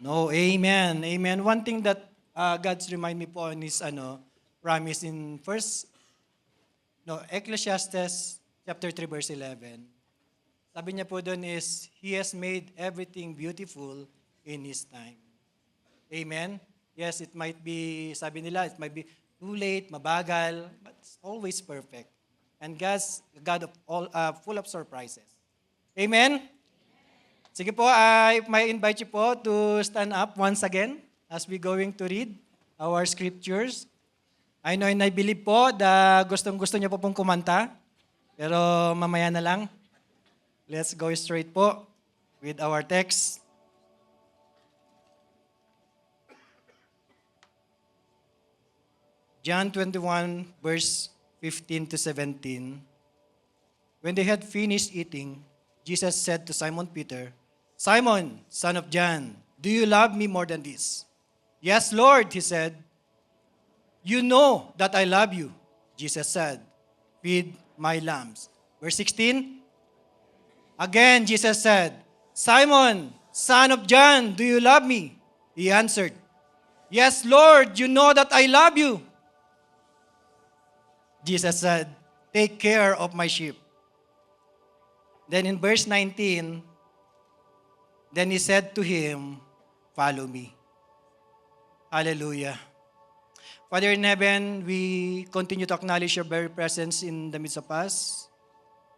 No, amen. Amen. One thing that God's remind me po on his promise in Ecclesiastes chapter 3 verse 11. Sabi niya po doon is, He has made everything beautiful in His time. Amen? Yes, it might be, sabi nila, it might be too late, mabagal, but it's always perfect. And God's a God of all, full of surprises. Amen? Sige po, I may invite you po to stand up once again as we going to read our scriptures. I know and I believe po na gustong-gusto niyo po pong kumanta, pero mamaya na lang. Let's go straight po with our text. John 21, verse 15 to 17. When they had finished eating, Jesus said to Simon Peter, Simon, son of John, do you love me more than this? Yes, Lord, he said. You know that I love you. Jesus said, feed my lambs. Verse 16. Again, Jesus said, Simon, son of John, do you love me? He answered, Yes, Lord, you know that I love you. Jesus said, Take care of my sheep. Then in verse 19, then he said to him, Follow me. Hallelujah. Father in heaven, we continue to acknowledge your very presence in the midst of us.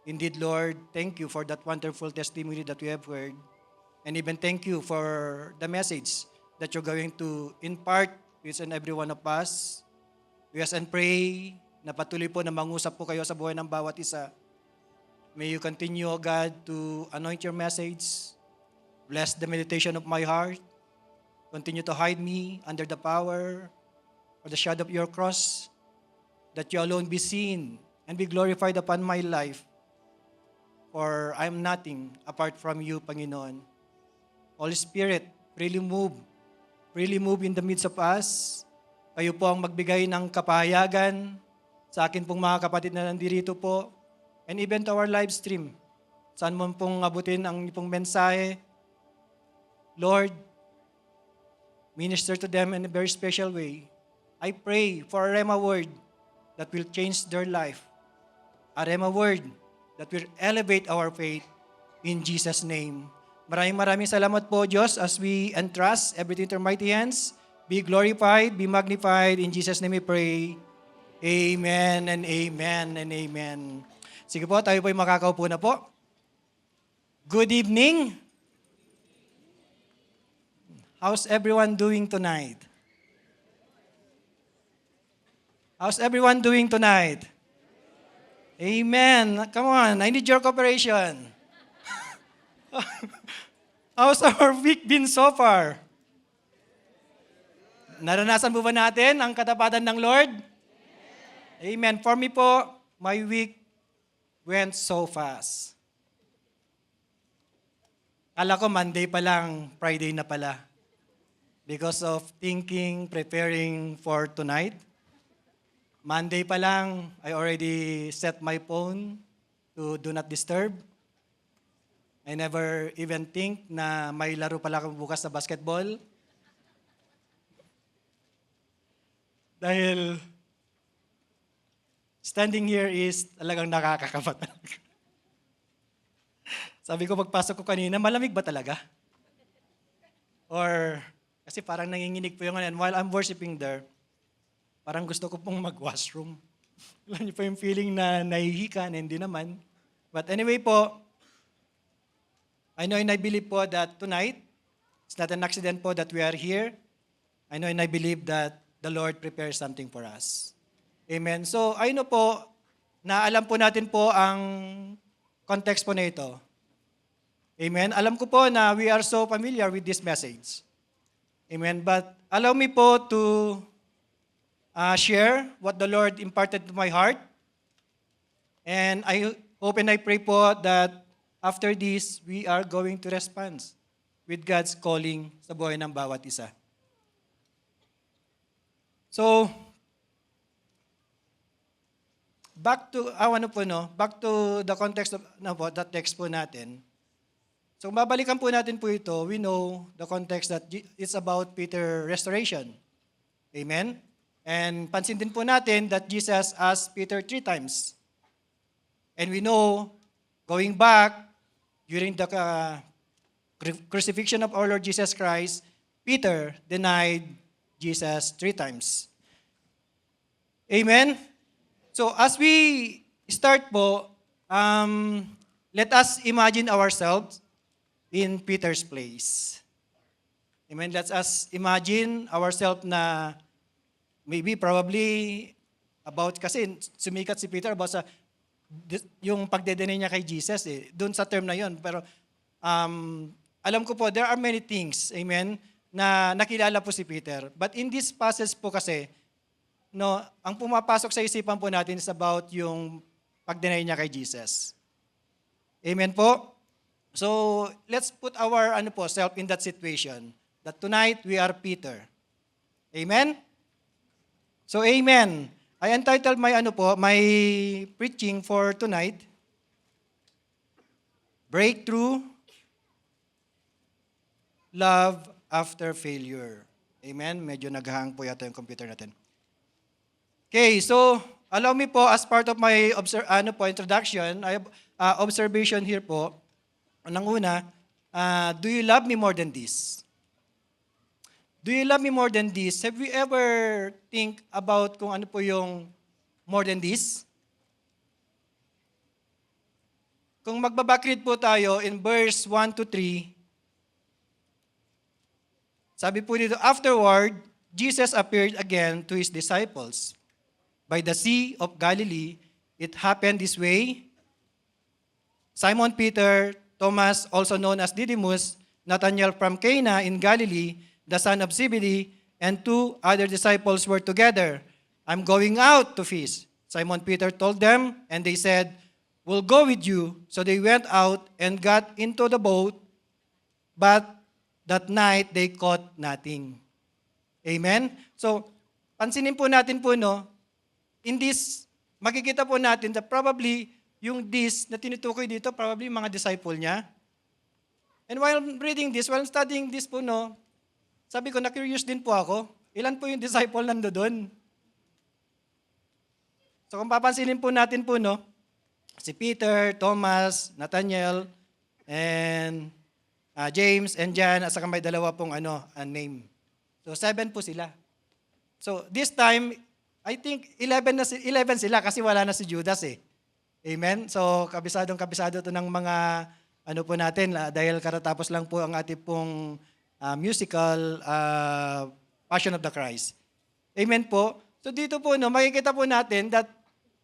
Indeed, Lord, thank you for that wonderful testimony that we have heard. And even thank you for the message that you're going to impart to each and every one of us. We ask and pray na patuloy po na mangusap po kayo sa buhay ng bawat isa. May you continue, O God, to anoint your message. Bless the meditation of my heart. Continue to hide me under the power or the shadow of your cross, that you alone be seen and be glorified upon my life. For I am nothing apart from you, Panginoon. Holy Spirit, freely move in the midst of us. Kayo po ang magbigay ng kapahayagan sa akin pong mga kapatid na nandito po, and even to our live stream. Saan mo pong abutin ang pong mensahe. Lord, minister to them in a very special way. I pray for a Rhema word that will change their life. A Rhema word that will elevate our faith in Jesus' name. Maraming salamat po, Diyos, as we entrust everything to your mighty hands. Be glorified, be magnified. In Jesus' name we pray. Amen and amen and amen. Sige po, tayo po yung makakaupo na po. Good evening. How's everyone doing tonight? How's everyone doing tonight? Amen. Come on, I need your cooperation. How's our week been so far? Naranasan po ba natin ang katapatan ng Lord? Amen. For me po, my week went so fast. Kala ko Monday pa lang, Friday na pala. Because of thinking, preparing for tonight. Monday pa lang, I already set my phone to do not disturb. I never even think na may laro pala akong bukas sa basketball. Dahil standing here is talagang nakakakaba talaga. Sabi ko pagpasok ko kanina, malamig ba talaga? Or, kasi parang nanginginig po yung and while I'm worshiping there, parang gusto ko pong mag-washroom. Alam niyo po yung feeling na nahihika na hindi naman. But anyway po, I know and I believe po that tonight, it's not an accident po that we are here. I know and I believe that the Lord prepares something for us. Amen. So, I know po, na alam po natin po ang context po na ito. Amen. Alam ko po na we are so familiar with this message. Amen. But allow me po to share what the Lord imparted to my heart. And I hope and I pray po that after this, we are going to respond with God's calling sa buhay ng bawat isa. So, back to the context of the text po natin. So babalikan po natin po ito, we know the context that it's about Peter restoration. Amen? And pansin din po natin that Jesus asked Peter 3 times. And we know, going back, during the crucifixion of our Lord Jesus Christ, Peter denied Jesus 3 times. Amen? So as we start po, let us imagine ourselves in Peter's place. Amen? Let us imagine ourselves na maybe, probably, about, kasi sumikat si Peter about sa yung pagdedenay niya kay Jesus doon sa term na yon. Pero alam ko po, there are many things, amen, na nakilala po si Peter. But in this passage po kasi, no, ang pumapasok sa isipan po natin is about yung pagdenay niya kay Jesus. Amen po? So, let's put our self in that situation. That tonight, we are Peter. Amen? So, amen. I entitled my preaching for tonight, Breakthrough, Love After Failure. Amen? Medyo naghahang po yata yung computer natin. Okay, so allow me po as part of my introduction, I have observation here po. Unang-una, do you love me more than this? Do you love me more than this? Have you ever think about kung ano po yung more than this? Kung magbabakrid po tayo in verse 1 to 3, sabi po dito, afterward, Jesus appeared again to his disciples by the Sea of Galilee. It happened this way. Simon Peter, Thomas, also known as Didymus, Nathanael from Cana in Galilee, the son of Zebedee, and 2 other disciples were together. I'm going out to fish. Simon Peter told them, and they said, we'll go with you. So they went out and got into the boat, but that night they caught nothing. Amen? So, pansinin po natin po, no, in this, makikita po natin that probably yung this na tinutukoy dito, probably mga disciple niya. And while reading this, while studying this po, no, sabi ko, na-curious din po ako. Ilan po yung disciple nando doon? So kung papansinin po natin po, no, si Peter, Thomas, Nathanael, and James, and John, at saka may dalawa pong name. So 7 po sila. So this time, I think 11 sila kasi wala na si Judas eh. Amen? So, kabisado to ng mga, po natin, dahil karatapos lang po ang ating pong musical Passion of the Christ. Amen po? So, dito po, no, makikita po natin that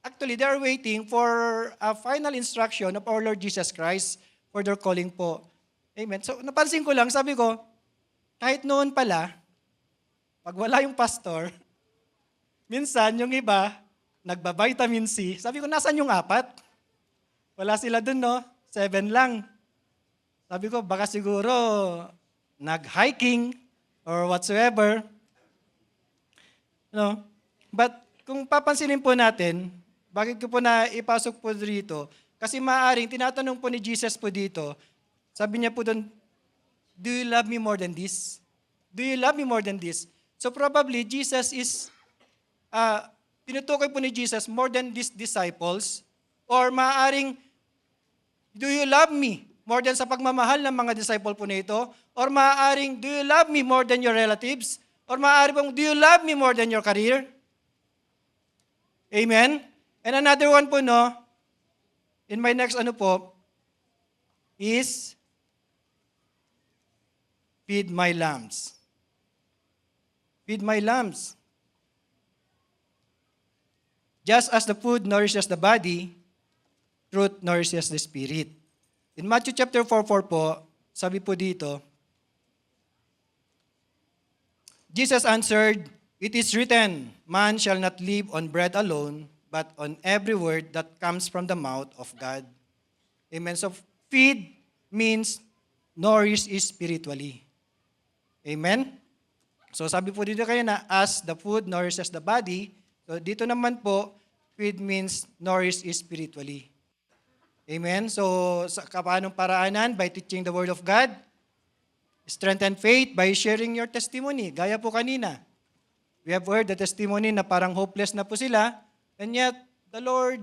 actually, they are waiting for a final instruction of our Lord Jesus Christ for their calling po. Amen? So, napansin ko lang, sabi ko, kahit noon pala, pag wala yung pastor, minsan yung iba, nagba-vitamin C. Sabi ko, nasan yung 4? Wala sila dun, no? 7 lang. Sabi ko, baka siguro nag-hiking or whatsoever. No? But kung papansinin po natin, bakit ko po na ipasok po dito? Kasi maaring, tinatanong po ni Jesus po dito, sabi niya po doon, do you love me more than this? Do you love me more than this? So probably, Jesus is tinutukoy po ni Jesus more than these disciples, or maaaring, do you love me more than sa pagmamahal ng mga disciple po nito, or maaaring, do you love me more than your relatives, or maaaring pong, do you love me more than your career? Amen? And another one po, no, in my next is, feed my lambs. Feed my lambs. Just as the food nourishes the body, truth nourishes the spirit. In Matthew chapter 4:4 po, sabi po dito, Jesus answered, it is written, man shall not live on bread alone, but on every word that comes from the mouth of God. Amen. So feed means nourish spiritually. Amen? So sabi po dito kayo na as the food nourishes the body, so dito naman po, feed means nourish spiritually. Amen? So, sa paanong paraanan? By teaching the Word of God. Strengthen faith by sharing your testimony. Gaya po kanina. We have heard the testimony na parang hopeless na po sila, and yet, the Lord,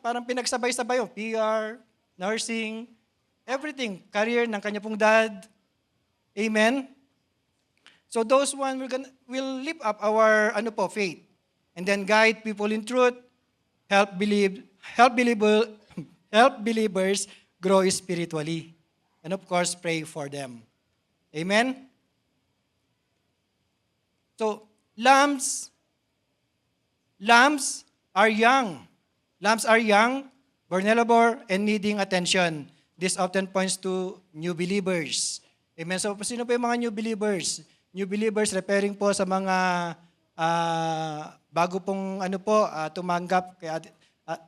parang pinagsabay-sabay yung PR, nursing, everything, career ng kanya pong dad. Amen? So those one will lift up our faith, and then guide people in truth, help believer, help believers grow spiritually, and of course pray for them. Amen. So lambs are young. Lambs are young, vulnerable, and needing attention. This often points to new believers. Amen. So sino po yung mga new believers? New believers referring po sa mga bago pong tumanggap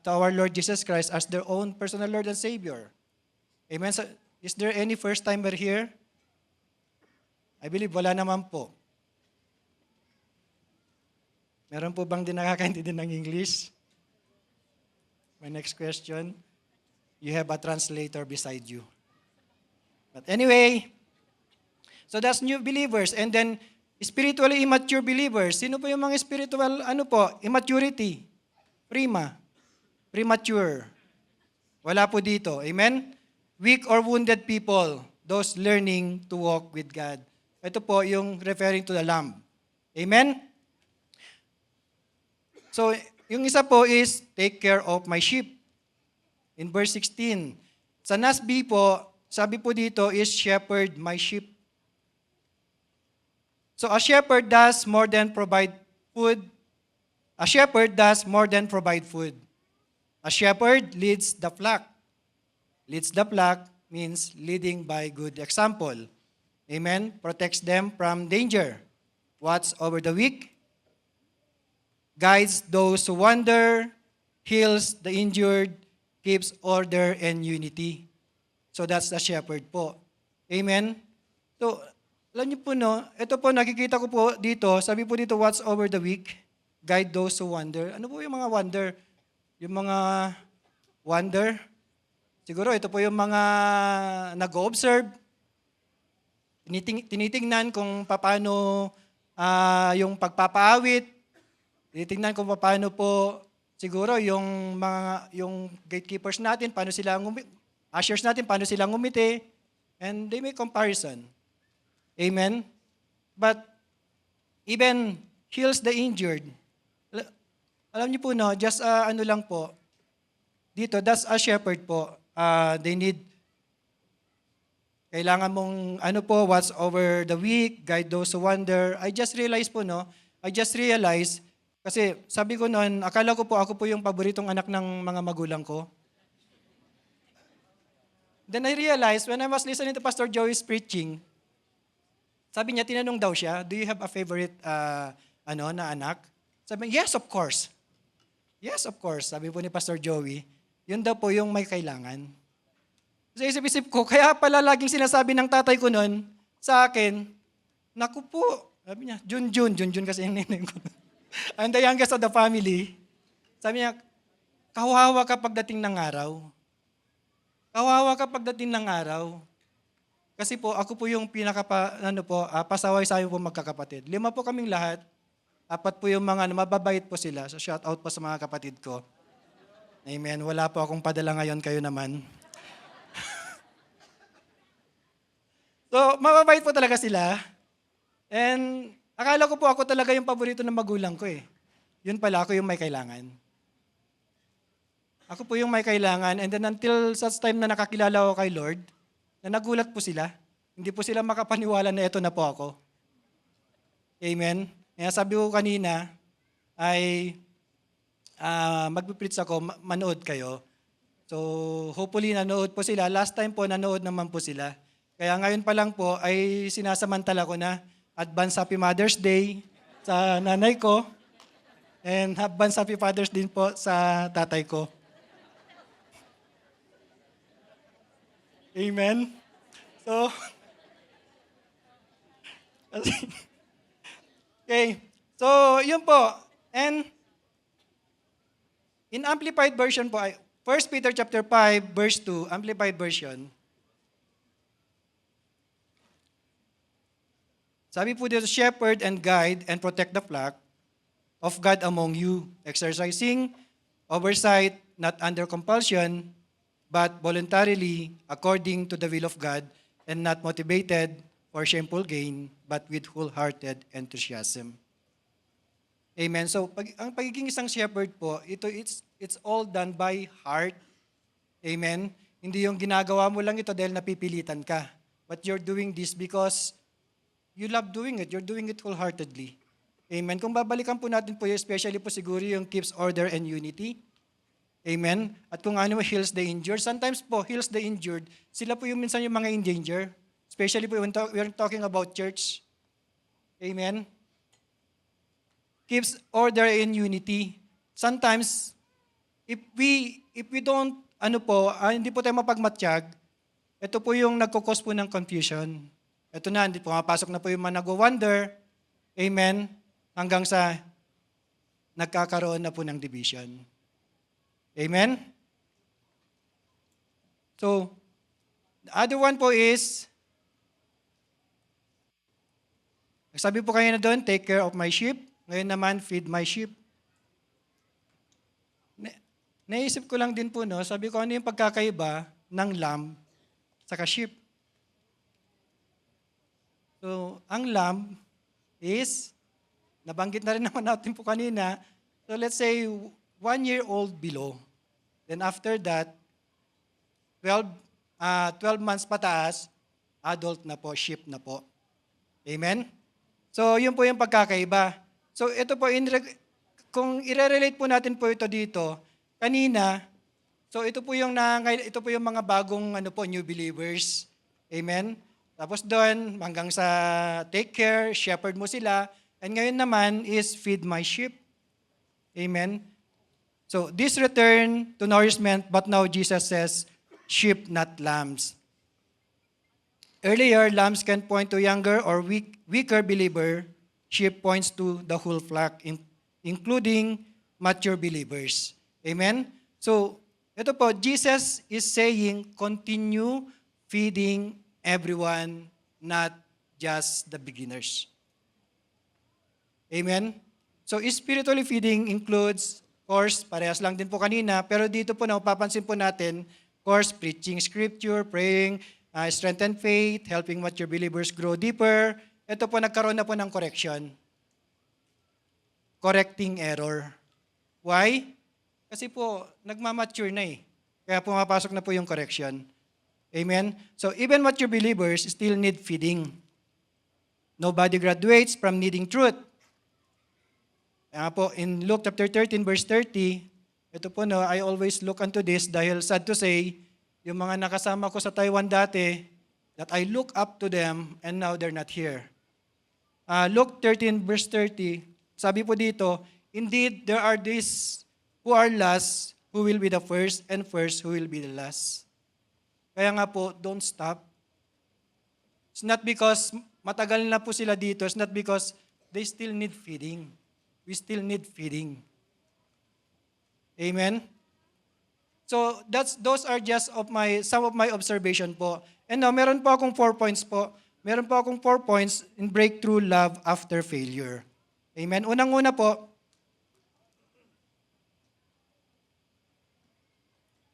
to our Lord Jesus Christ as their own personal Lord and Savior. Amen. So, is there any first timer here? I believe wala naman po. Meron po bang di nakakaintindi ng English? My next question. You have a translator beside you. But anyway, so that's new believers. And then, spiritually immature believers. Sino po yung mga spiritual, immaturity? Premature. Wala po dito. Amen? Weak or wounded people. Those learning to walk with God. Ito po yung referring to the lamb. Amen? So, yung isa po is, take care of my sheep. In verse 16. Sa NASB po, sabi po dito is, shepherd my sheep. So a shepherd does more than provide food. A shepherd does more than provide food. A shepherd leads the flock. Leads the flock means leading by good example. Amen? Protects them from danger. Watch over the weak. Guides those who wander. Heals the injured. Keeps order and unity. So that's the shepherd po. Amen? So, alam niyo po, ito po, nakikita ko po dito, sabi po dito, watch over the weak, guide those who wander. Ano po yung mga wander? Yung mga wander? Siguro, ito po yung mga nag-observe, tinitingnan kung paano yung pagpapaawit, tinitingnan kung paano po, siguro, yung gatekeepers natin, paano sila ushers natin, paano sila ngumiti, and they make comparison. Amen? But even heals the injured. Alam niyo po, just lang po, dito, that's a shepherd po. They need, kailangan mong, watch over the weak, guide those who wander. I just realized, kasi sabi ko noon, akala ko po, ako po yung paboritong anak ng mga magulang ko. Then I realized, when I was listening to Pastor Joey's preaching, sabi niya, tinanong daw siya, do you have a favorite na anak? Sabi niya, yes, of course. Yes, of course. Sabi po ni Pastor Joey, yun daw po yung may kailangan. Sa isip-isip ko, kaya pala laging sinasabi ng tatay ko noon sa akin, naku po, sabi niya, Junjun kasi yung name ko. I'm the youngest of the family. Sabi niya, kawawa ka pagdating ng araw. Kawawa ka pagdating ng araw. Kasi po, ako po yung pasaway sa amin po magkakapatid. 5 po kaming lahat. 4 po yung mga mababait po sila. So shout out po sa mga kapatid ko. Amen. Wala po akong padala ngayon, kayo naman. So, mababait po talaga sila. And akala ko po ako talaga yung paborito ng magulang ko eh. Yun pala, ako yung may kailangan. Ako po yung may kailangan. And then until such time na nakakilala ko kay Lord, na nagulat po sila. Hindi po sila makapaniwala na ito na po ako. Amen? Kaya sabi ko kanina, ay magpipreach ako, manood kayo. So hopefully nanood po sila. Last time po, nanood naman po sila. Kaya ngayon pa lang po, ay sinasamantala ko na advance Happy Mother's Day sa nanay ko. And advance Happy Father's Day din po sa tatay ko. Amen? So, okay. So, yun po. And in amplified version po, 1 Peter chapter 5, verse 2, Amplified Version. Sabi po dito, shepherd and guide and protect the flock of God among you, exercising oversight, not under compulsion, but voluntarily, according to the will of God, and not motivated for shameful gain, but with wholehearted enthusiasm. Amen. So, ang pagiging isang shepherd po, it's all done by heart. Amen. Hindi yung ginagawa mo lang ito dahil napipilitan ka. But you're doing this because you love doing it. You're doing it wholeheartedly. Amen. Kung babalikan po natin po, especially po siguro yung keeps order and unity. Amen. At kung ano heals the injured. Sometimes po, heals the injured, sila po yung minsan yung mga in danger. Especially po when we're talking about church. Amen. Keeps order and unity. Sometimes, if we don't, hindi po tayo mapagmatsyag, ito po yung nagkukos po ng confusion. Ito na, hindi pumapasok na po yung mga nag-wonder. Amen. Hanggang sa nagkakaroon na po ng division. Amen? So, the other one po is, sabi po kayo na doon, take care of my sheep. Ngayon naman, feed my sheep. Naisip ko lang din po, no, sabi ko, ano yung pagkakaiba ng lamb sa sheep? So, ang lamb is, nabanggit na rin naman natin po kanina, so let's say, 1-year-old below. Then after that, 12 months pataas, adult na po, sheep na po. Amen? So, yun po yung pagkakaiba. So, ito po, kung i-relate po natin po ito dito, kanina, so ito po yung mga bagong new believers. Amen? Tapos doon, hanggang sa take care, shepherd mo sila. And ngayon naman is feed my sheep. Amen? So, this return to nourishment, but now Jesus says, sheep, not lambs. Earlier, lambs can point to younger or weaker believer. Sheep points to the whole flock, including mature believers. Amen? So, ito po, Jesus is saying, continue feeding everyone, not just the beginners. Amen? So, spiritually feeding includes, of course, parehas lang din po kanina, pero dito po napapansin po natin, of course, preaching scripture, praying, strengthen faith, helping mature believers grow deeper. Ito po, nagkaroon na po ng correction. Correcting error. Why? Kasi po, nagmamature na eh. Kaya pumapasok na po yung correction. Amen? So, even mature believers still need feeding. Nobody graduates from needing truth. Kaya po, in Luke chapter 13, verse 30, ito po, no, I always look unto this dahil sad to say, yung mga nakasama ko sa Taiwan dati, that I look up to them and now they're not here. Luke 13, verse 30, sabi po dito, indeed, there are these who are last, who will be the first, and first, who will be the last. Kaya nga po, don't stop. It's not because matagal na po sila dito, it's not because they still need feeding. We still need feeding. Amen? So, those are just some of my observation po. And now, meron po akong 4 points po. Meron po akong 4 points in breakthrough love after failure. Amen? Unang-una po,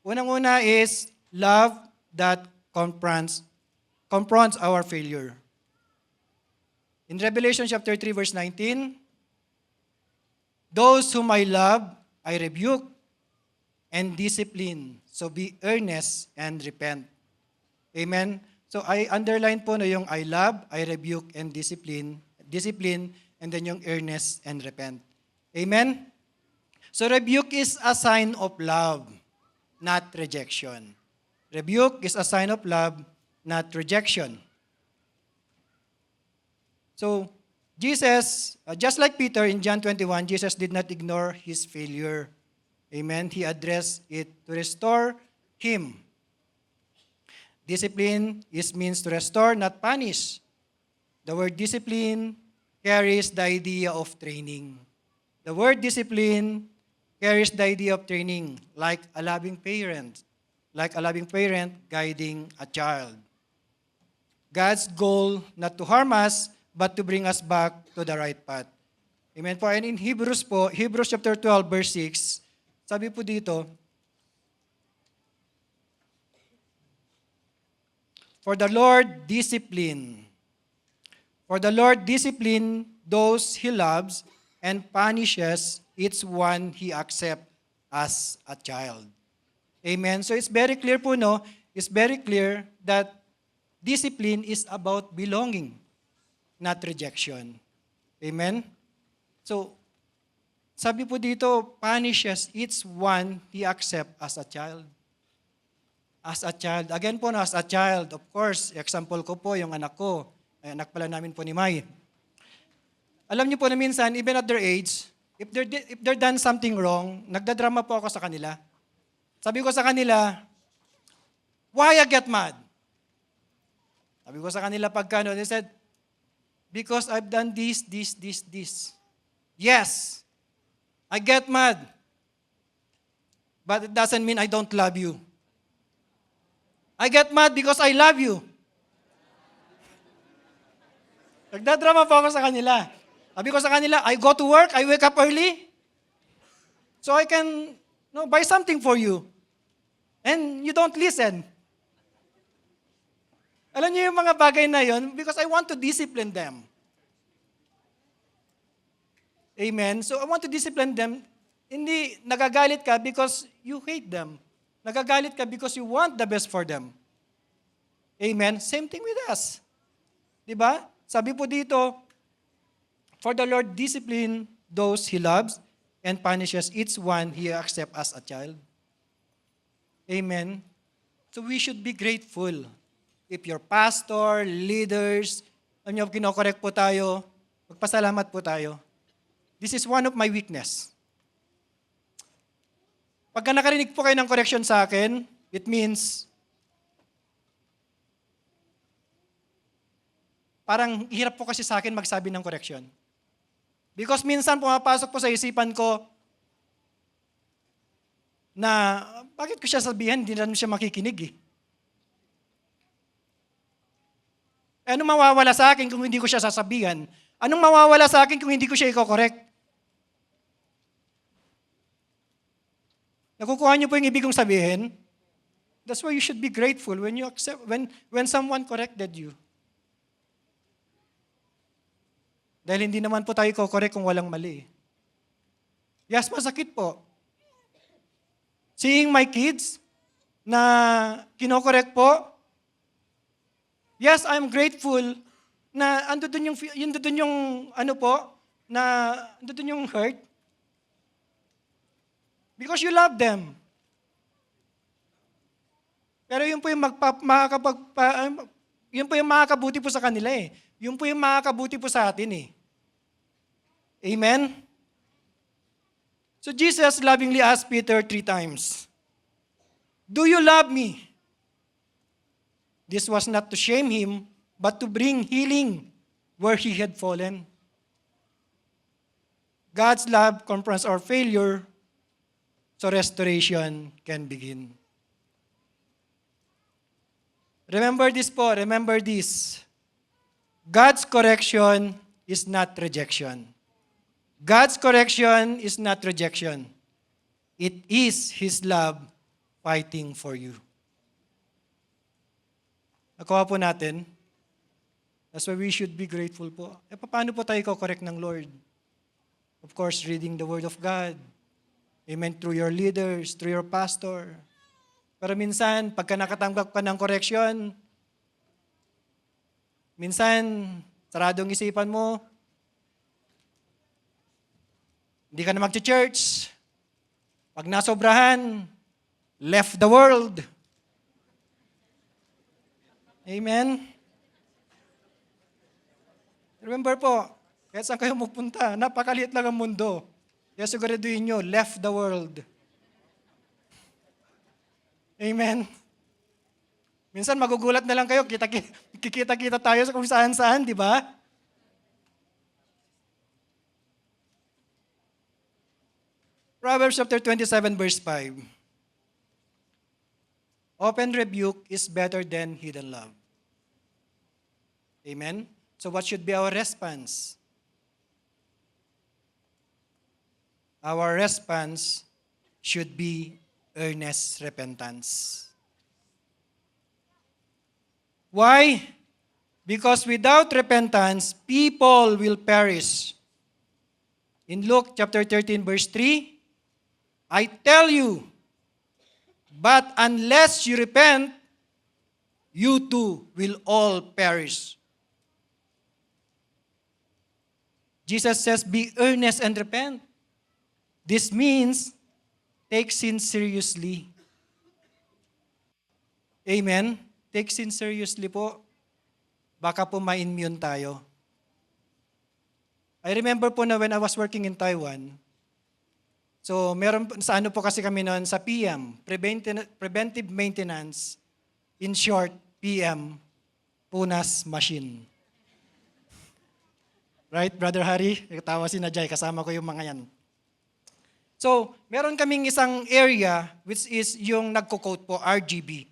unang-una is love that confronts our failure. In Revelation chapter 3, verse 19, those whom I love, I rebuke and discipline. So be earnest and repent. Amen? So I underline po na yung I love, I rebuke, and discipline, and then yung earnest and repent. Amen? So rebuke is a sign of love, not rejection. Rebuke is a sign of love, not rejection. So, Jesus, just like Peter in John 21, Jesus did not ignore his failure. Amen? He addressed it to restore him. Discipline means to restore, not punish. The word discipline carries the idea of training. The word discipline carries the idea of training, like a loving parent, guiding a child. God's goal not to harm us, but to bring us back to the right path. Amen po. And in Hebrews po, Hebrews chapter 12, verse 6, sabi po dito, For the Lord discipline those He loves and punishes each one He accepts as a child. Amen. So it's very clear po, no? It's very clear that discipline is about belonging, not rejection. Amen? So, sabi po dito, punishes each one He accepts as a child. As a child. Again po, no, as a child, of course, example ko po, yung anak ko. Ay, anak pala namin po ni May. Alam niyo po na minsan, even at their age, if they're done something wrong, nagdadrama po ako sa kanila. Sabi ko sa kanila, why I get mad? Sabi ko sa kanila pagkano, they said, because I've done this. Yes, I get mad. But it doesn't mean I don't love you. I get mad because I love you. Nagdadrama po ako sa kanila. Sabi ko sa kanila, I go to work, I wake up early, so I can buy something for you. And you don't listen. Alam niyo yung mga bagay na yon, because I want to discipline them. Amen? So I want to discipline them. Hindi nagagalit ka because you hate them. Nagagalit ka because you want the best for them. Amen? Same thing with us. Diba? Sabi po dito, for the Lord discipline those He loves and punishes each one He accepts as a child. Amen? So we should be grateful. If your pastor, leaders, alam niyo, kinokorek po tayo, magpasalamat po tayo. This is one of my weakness. Pagka nakarinig po kayo ng correction sa akin, it means, parang hirap po kasi sa akin magsabi ng correction. Because minsan pumapasok po sa isipan ko na bakit ko siya sabihan, hindi naman siya makikinig eh. Anong mawawala sa akin kung hindi ko siya sasabihan? Anong mawawala sa akin kung hindi ko siya i-correct? Nakukuha niyo po yung ibig kong sabihin? That's why you should be grateful when you accept when someone corrected you. Dahil hindi naman po tayo ko-correct kung walang mali. Yes, masakit po. Seeing my kids na kino-correct po, yes, I'm grateful na andun yung ano po, na andun yung hurt. Because you love them. Pero yun po yung yun po yung makakabuti po sa kanila eh. Yun po yung makakabuti po sa atin eh. Amen? So Jesus lovingly asked Peter 3 times, do you love me? This was not to shame him, but to bring healing where he had fallen. God's love confronts our failure, so restoration can begin. Remember this po, remember this. God's correction is not rejection. God's correction is not rejection. It is His love fighting for you. Nakuha po natin. That's why we should be grateful po. Paano po tayo ko-correct ng Lord? Of course, reading the Word of God. Amen, through your leaders, through your pastor. Pero minsan, pagka nakatanggap ka ng correction, minsan, saradong isipan mo, hindi ka na mag-church. Pag nasobrahan, left the world. Amen? Remember po, kahit saan kayo magpunta, napakaliit lang ang mundo. Kaya siguraduhin nyo, left the world. Amen? Minsan magugulat na lang kayo, kikita-kita tayo sa kung saan-saan, di ba? Proverbs chapter 27, verse 5. Open rebuke is better than hidden love. Amen? So what should be our response? Our response should be earnest repentance. Why? Because without repentance, people will perish. In Luke chapter 13, verse 3, I tell you, but unless you repent, you too will all perish. Jesus says, be earnest and repent. This means, take sin seriously. Amen? Take sin seriously po. Baka po ma-immune tayo. I remember po na when I was working in Taiwan, so meron sa ano po kasi kami noon sa PM, preventive maintenance, in short, PM, punas machine. Right, Brother Harry? Tawa si Najay, kasama ko yung mga yan. So, meron kaming isang area which is yung nagko-coat po, RGB.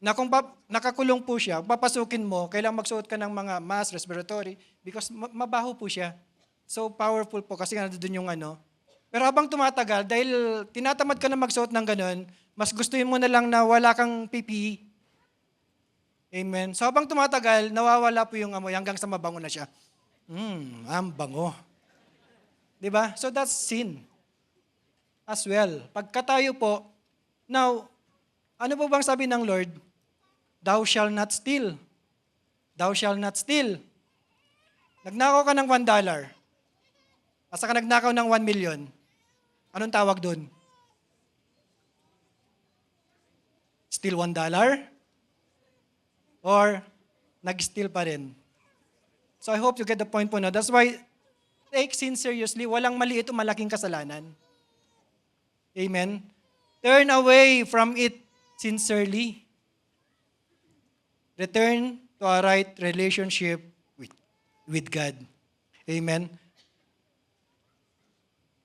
Na kung nakakulong po siya, papasukin mo, kailangan magsuot ka ng mga mask, respiratory, because mabaho po siya. So powerful po kasi nandun yung ano. Pero habang tumatagal, dahil tinatamad ka na magsuot ng ganun, mas gustuin mo na lang na wala kang PPE. Amen. So habang tumatagal, nawawala po yung amoy hanggang sa mabango na siya. Ang bango. Diba? So that's sin as well. Pagka tayo po, now, ano po bang sabi ng Lord? Thou shall not steal. Thou shall not steal. Nagnakaw ka ng $1. Asa ka nagnakaw ng 1 million. Anong tawag dun? Steal $1? Or nag-steal pa rin? So I hope you get the point po na. That's why, take sin seriously. Walang maliit o malaking kasalanan. Amen? Turn away from it sincerely. Return to a right relationship with God. Amen?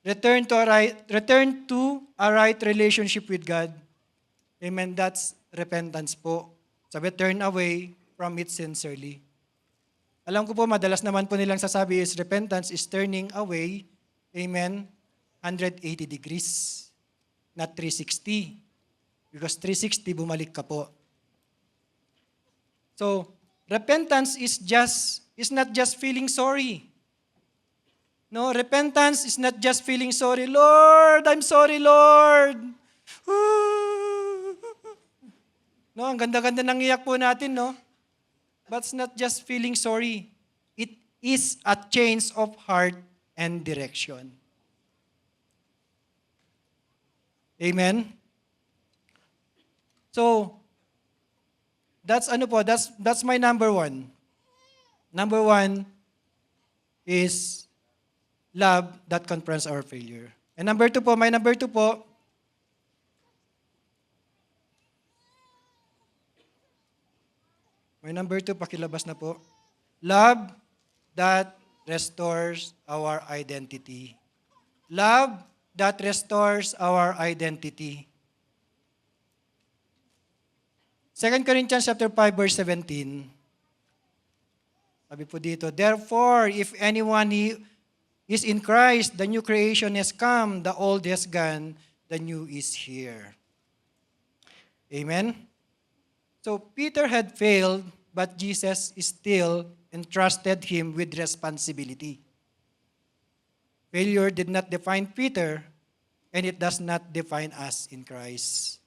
Return to a right relationship with God. Amen? That's repentance po. Sabi, turn away from it sincerely. Alam ko po, madalas naman po nilang sasabi is repentance is turning away, amen, 180 degrees, not 360. Because 360, bumalik ka po. So, repentance is not just feeling sorry. No, repentance is not just feeling sorry. Lord, I'm sorry, Lord. No, ang ganda-ganda ng iyak po natin, no? But it's not just feeling sorry. It is a change of heart and direction. Amen? So, that's my number one. Number one is love that confronts our failure. And my number two po, pakilabas na po. Love that restores our identity. Love that restores our identity. 2 Corinthians chapter 5, verse 17. Sabi po dito, therefore, if anyone is in Christ, the new creation has come, the old has gone, the new is here. Amen? So Peter had failed, but Jesus still entrusted him with responsibility. Failure did not define Peter, and it does not define us in Christ.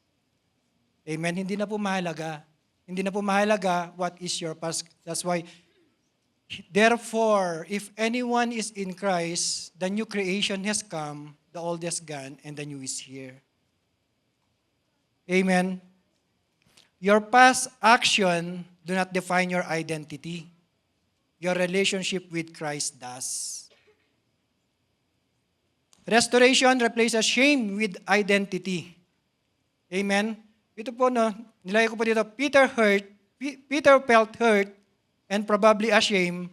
Amen? Hindi na po mahalaga. Hindi na po mahalaga what is your past. That's why, therefore, if anyone is in Christ, the new creation has come, the old has gone, and the new is here. Amen? Your past action do not define your identity. Your relationship with Christ does. Restoration replaces shame with identity. Amen? Ito po, no, nilagay ko po dito, Peter felt hurt and probably ashamed,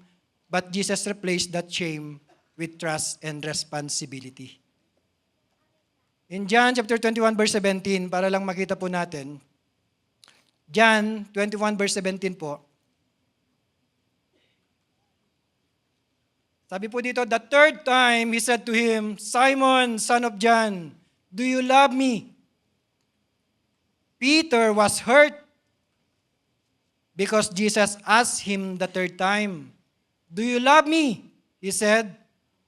but Jesus replaced that shame with trust and responsibility. In John chapter 21 verse 17, para lang makita po natin. John 21 verse 17 po. Sabi po dito, the third time he said to him, Simon, son of John, do you love me? Peter was hurt because Jesus asked him the third time, do you love me? He said,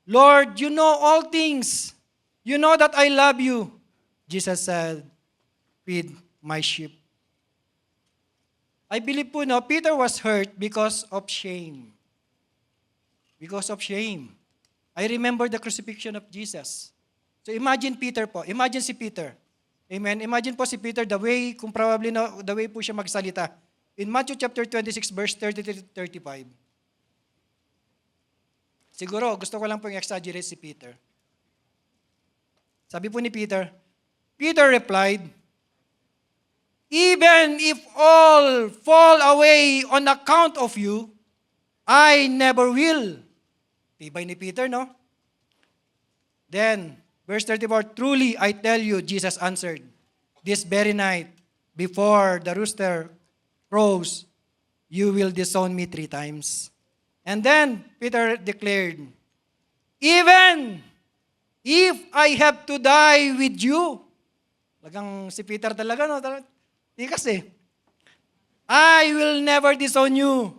Lord, you know all things. You know that I love you. Jesus said, feed my sheep. I believe po, no, Peter was hurt because of shame. Because of shame. I remember the crucifixion of Jesus. So imagine Peter po. Imagine si Peter. Amen. Imagine po si Peter the way, kung probably the way po siya magsalita. In Matthew chapter 26 verse 33-35. Siguro, gusto ko lang pong exaggerate si Peter. Sabi po ni Peter, Peter replied, even if all fall away on account of you, I never will. Tibay ni Peter, no? Then, verse 34, truly I tell you, Jesus answered, this very night, before the rooster crows, you will disown me 3 times. And then, Peter declared, even if I have to die with you, lagang si Peter talaga, no? Tikas eh. I will never disown you.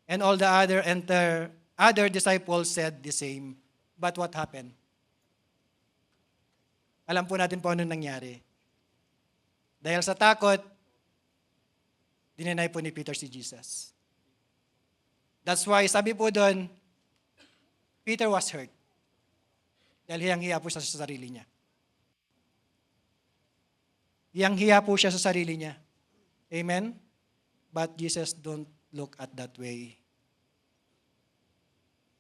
And all the other disciples said the same. But what happened? Alam po natin po ano nangyari. Dahil sa takot, dinenay po ni Peter si Jesus. That's why, sabi po doon, Peter was hurt. Dahil hiyang-hiya po siya sa sarili niya. Hiyang-hiya po siya sa sarili niya. Amen? But Jesus don't look at that way.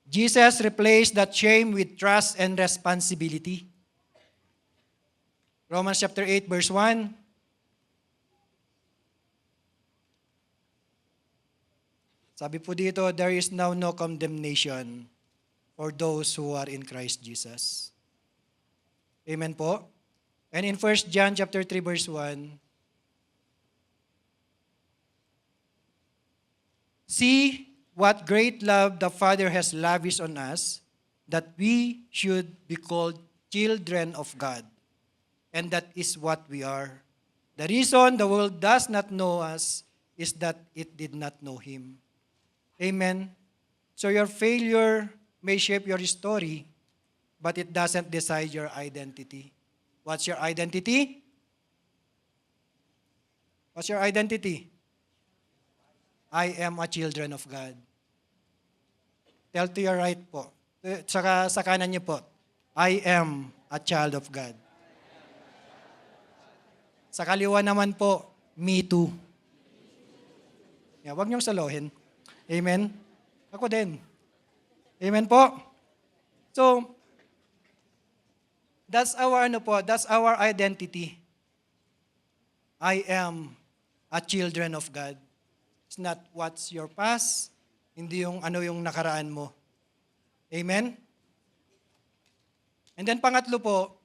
Jesus replaced that shame with trust and responsibility. Romans chapter 8 verse 1. Sabi po dito, there is now no condemnation for those who are in Christ Jesus. Amen po? And in 1 John chapter 3 verse 1, see what great love the Father has lavished on us, that we should be called children of God. And that is what we are. The reason the world does not know us is that it did not know Him. Amen? So your failure may shape your story, but it doesn't decide your identity. What's your identity? What's your identity? I am a children of God. Tell to your right po. Saka sa kanan niyo po, I am a child of God. Sa kaliwa naman po, me too. Yeah, wag niyong salohin. Amen? Ako din. Amen po? So, that's our identity. I am a children of God. It's not what's your past, hindi yung ano yung nakaraan mo. Amen? And then pangatlo po,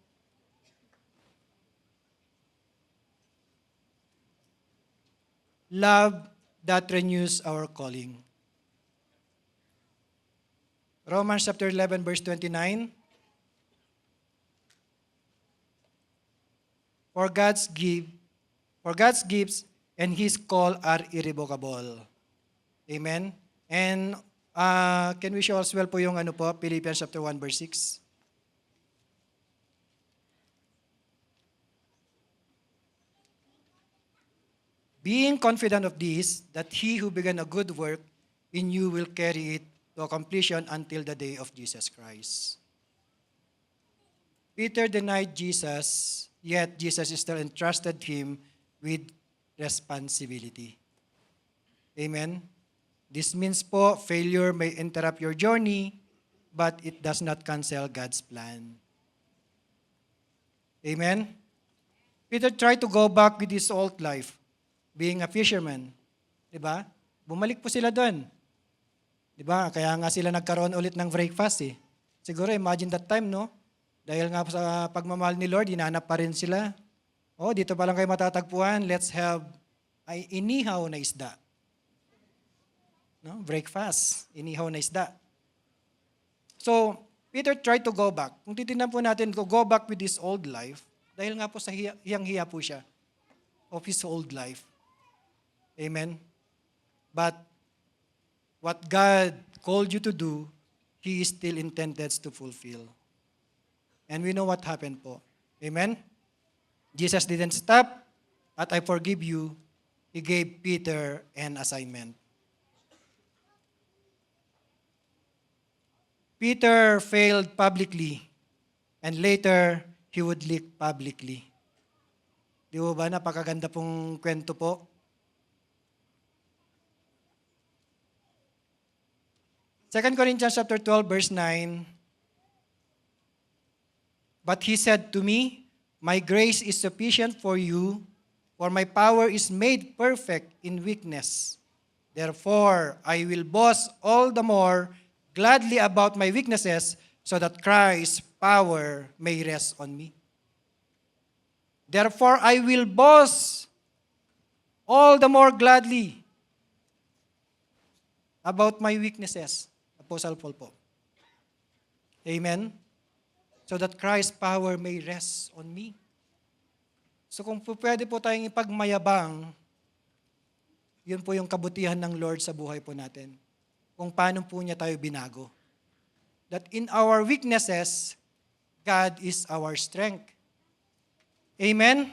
love that renews our calling. Romans chapter 11 verse 29. For God's gifts and His call are irrevocable. Amen? And can we show as well po yung Philippians chapter 1 verse 6? Being confident of this, that He who began a good work in you will carry it to completion until the day of Jesus Christ. Peter denied Jesus, yet Jesus still entrusted him with responsibility. Amen? This means po, failure may interrupt your journey, but it does not cancel God's plan. Amen? Peter tried to go back with his old life, being a fisherman. Diba? Bumalik po sila doon. Diba? Kaya nga sila nagkaroon ulit ng breakfast eh. Siguro imagine that time, no? Dahil nga po sa pagmamahal ni Lord, hinanap pa rin sila. Oh, dito pa lang kayo matatagpuan, let's have ay inihaw na isda. No? Breakfast, inihaw na isda. So, Peter tried to go back. Kung titignan po natin, to go back with his old life, dahil nga po sa hiyang-hiya po siya of his old life. Amen? But what God called you to do, He still intended to fulfill. And we know what happened po. Amen? Jesus didn't stop at I forgive you. He gave Peter an assignment. Peter failed publicly and later he would leak publicly. Di ba napakaganda pong kwento po? Second Corinthians chapter 12 verse 9. But he said to me, my grace is sufficient for you, for my power is made perfect in weakness. Therefore, I will boast all the more gladly about my weaknesses, so that Christ's power may rest on me. Therefore, I will boast all the more gladly about my weaknesses. Apostle Paul po. Amen? So that Christ's power may rest on me. So kung pwede po tayong ipagmayabang, yun po yung kabutihan ng Lord sa buhay po natin. Kung paano po niya tayo binago. That in our weaknesses, God is our strength. Amen?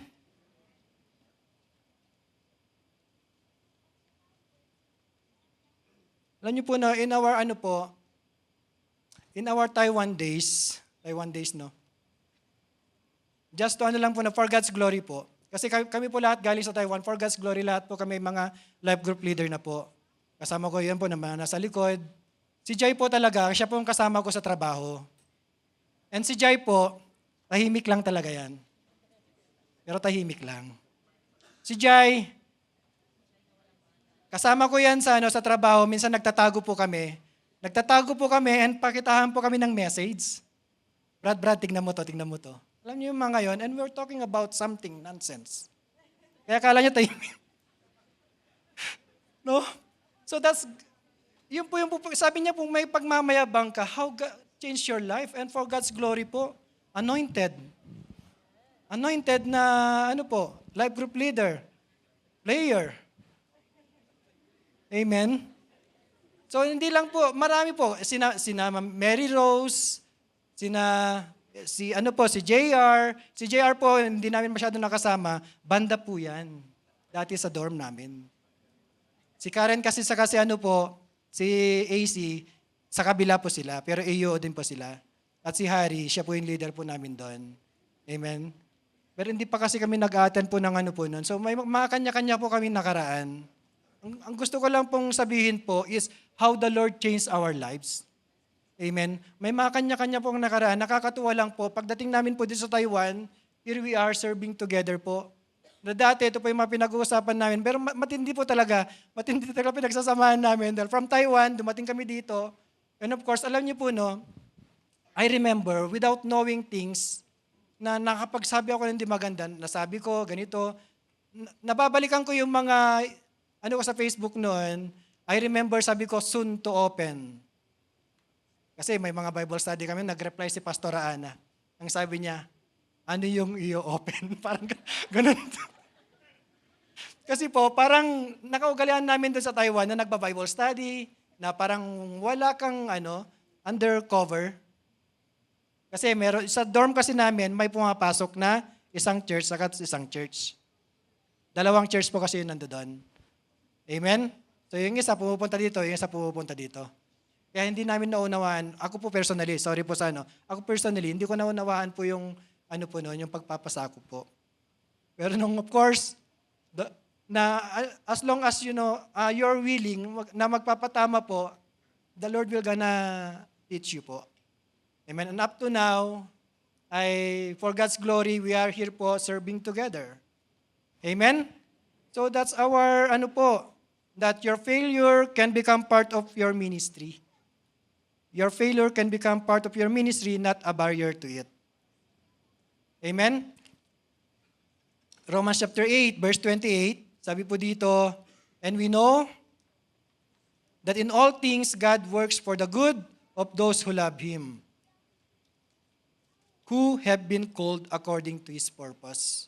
Alam niyo po na in our Taiwan days, no? Just to lang po na for God's glory po. Kasi kami po lahat galing sa Taiwan, for God's glory lahat po kami mga life group leader na po. Kasama ko yan po na nasa likod. Si Jai po talaga, siya po yung kasama ko sa trabaho. And si Jai po, tahimik lang talaga yan. Pero tahimik lang. Si Jai, kasama ko yan sa trabaho, minsan nagtatago po kami. Nagtatago po kami and pakitahan po kami ng message. Brad, tingnan mo to. Alam niyo yung mga yon, and we're talking about something nonsense. Kaya akala niyo tahimik. No? So yun po yung sabi niya po, may pagmamayabang ka, how God changed your life, and for God's glory po, anointed. Anointed na, life group leader, player. Amen? So hindi lang po, marami po, sina Mary Rose, si JR. Si JR po, hindi namin masyado nakasama, banda po yan. Dati sa dorm namin. Si Karen kasi si AC, sa kabila po sila, pero AO din po sila. At si Harry, siya po yung leader po namin doon. Amen? Pero hindi pa kasi kami nag-attend po ng noon. So may mga kanya-kanya po kami nakaraan. Ang gusto ko lang pong sabihin po is how the Lord changed our lives. Amen? May mga kanya-kanya pong nakaraan. Nakakatuwa lang po. Pagdating namin po dito sa Taiwan, here we are serving together po. Na dati, ito po yung mga pinag-uusapan namin. Pero matindi talaga pinagsasamahan namin. Dahil from Taiwan, dumating kami dito. And of course, alam niyo po, I remember, without knowing things, na nakapagsabi ako ng hindi maganda, nasabi ko, ganito, nababalikan ko yung mga, ko sa Facebook noon, I remember, sabi ko, soon to open. Kasi may mga Bible study kami, nag-reply si Pastor Ana. Ang sabi niya, ano yung i-open? Parang ganun. Kasi po, parang nakaugalian namin doon sa Taiwan na nagba-Bible study, na parang wala kang undercover. Kasi sa dorm kasi namin, may pumapasok na isang church saka isang church. Dalawang church po kasi yun nandoon. Amen? So yung isa pumupunta dito, yung isa pumupunta dito. Kaya hindi namin naunawaan, ako po personally, sorry po sa ako personally, hindi ko naunawaan po yung yung pagpapasako po. Pero of course, as long as you're willing na magpapatama po, the Lord will gonna teach you po. Amen. And up to now, for God's glory, we are here po serving together. Amen? So that's our that your failure can become part of your ministry. Your failure can become part of your ministry, not a barrier to it. Amen? Romans chapter 8, verse 28, sabi po dito, and we know that in all things God works for the good of those who love Him, who have been called according to His purpose.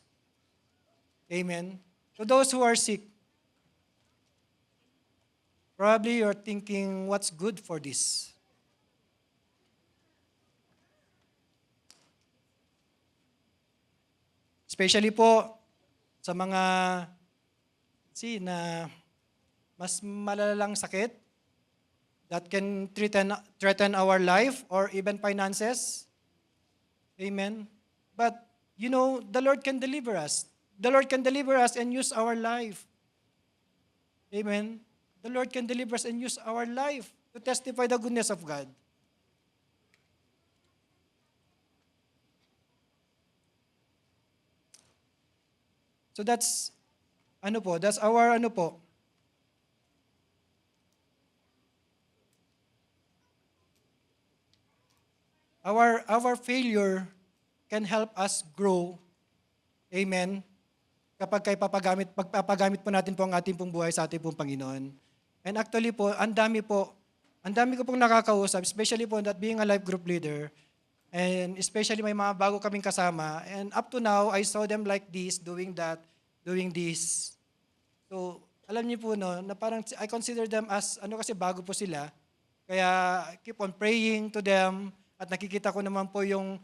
Amen? To those who are sick, probably you're thinking, what's good for this? Especially po sa mga na mas malalang sakit that can threaten our life or even finances. Amen. But, the Lord can deliver us. The Lord can deliver us and use our life. Amen. The Lord can deliver us and use our life to testify the goodness of God. So that's our Our failure can help us grow. Amen. Kapag pagpapagamit po natin po ang ating pong buhay sa ating pong Panginoon. And actually po, ang dami ko pong nakakausap, especially po that being a life group leader, and especially may mga bago kaming kasama, and up to now, I saw them like this, doing that, doing this. So, alam niyo po, na parang I consider them as, kasi bago po sila, kaya keep on praying to them, at nakikita ko naman po yung,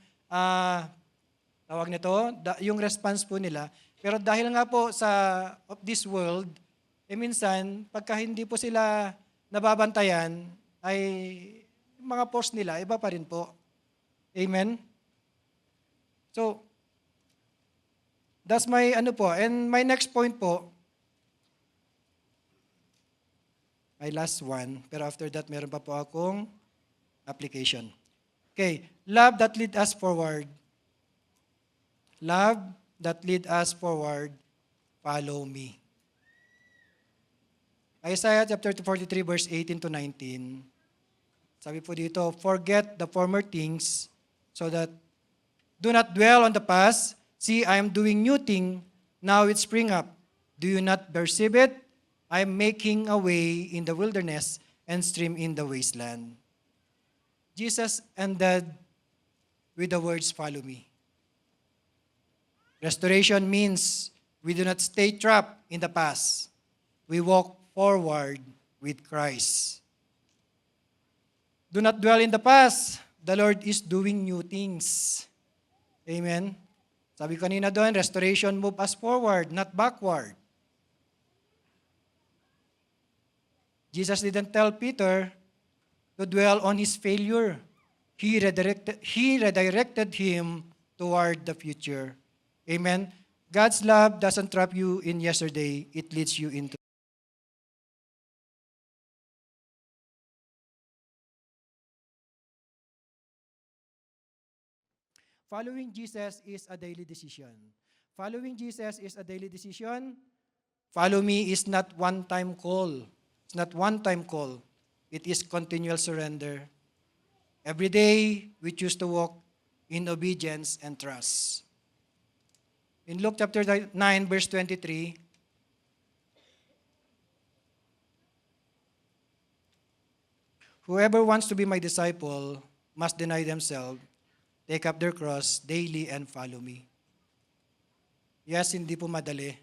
tawag nito, yung response po nila. Pero dahil nga po sa of this world, minsan, pagka hindi po sila nababantayan, ay yung mga post nila, iba pa rin po. Amen? So, that's my po. And my next point po, my last one, pero after that, meron pa po akong application. Okay, love that lead us forward. Love that lead us forward, follow me. Isaiah chapter 43, verse 18 to 19. Sabi po dito, forget the former things, so that do not dwell on the past. See, I am doing new thing, now it spring up. Do you not perceive it? I am making a way in the wilderness and stream in the wasteland. Jesus ended with the words, follow me. Restoration means we do not stay trapped in the past. We walk forward with Christ. Do not dwell in the past. The Lord is doing new things. Amen? Sabi ko kanina doon, restoration move us forward, not backward. Jesus didn't tell Peter to dwell on his failure. He redirected him toward the future. Amen? God's love doesn't trap you in yesterday. It leads you into. Following Jesus is a daily decision. Following Jesus is a daily decision. Follow me is not one-time call. It's not one-time call. It is continual surrender. Every day, we choose to walk in obedience and trust. In Luke chapter 9, verse 23, whoever wants to be my disciple must deny themselves, take up their cross daily, and follow me. Yes, hindi po madali.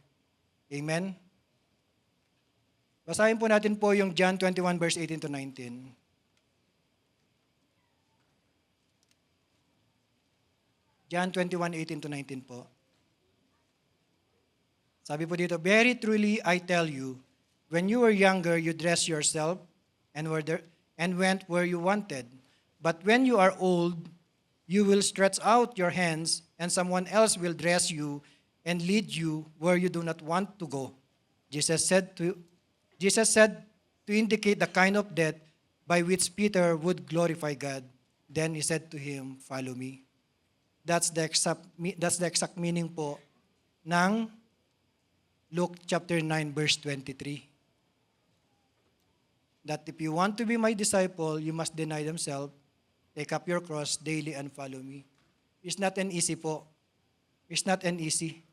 Amen? Basahin po natin po yung John 21, verse 18 to 19. John 21, 18 to 19 po. Sabi po dito, very truly I tell you, when you were younger, you dressed yourself and went where you wanted. But when you are old, you will stretch out your hands, and someone else will dress you and lead you where you do not want to go. Jesus said to indicate the kind of death by which Peter would glorify God. Then he said to him, follow me. That's the exact meaning po ng Luke chapter 9, verse 23. That if you want to be my disciple, you must deny themselves, take up your cross daily, and follow me. It's not an easy po. It's not an easy.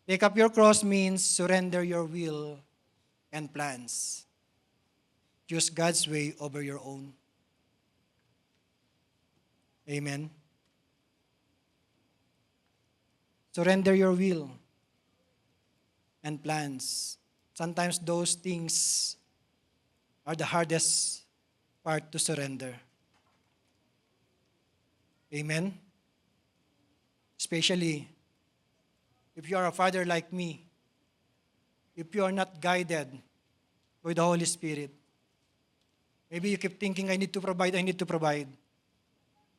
Take up your cross means surrender your will and plans. Choose God's way over your own. Amen. Surrender your will and plans. Sometimes those things are the hardest part to surrender. Amen. Especially if you are a father like me, if you are not guided by the Holy Spirit. Maybe you keep thinking, I need to provide, I need to provide.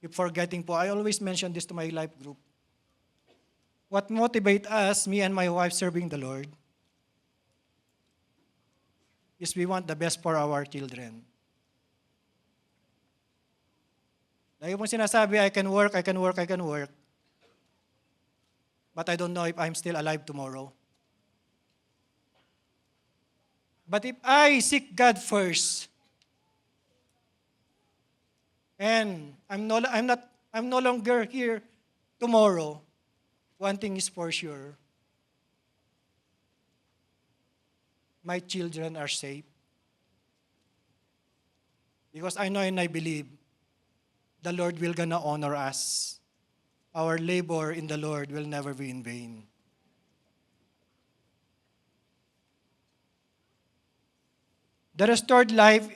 Keep forgetting po. I always mention this to my life group. What motivates us, me and my wife serving the Lord, is we want the best for our children. Lagi mong sinasabi, I can work, I can work, I can work. But I don't know if I'm still alive tomorrow. But if I seek God first, and I'm no longer here tomorrow, one thing is for sure. My children are safe. Because I know and I believe the Lord will gonna honor us. Our labor in the Lord will never be in vain. The restored life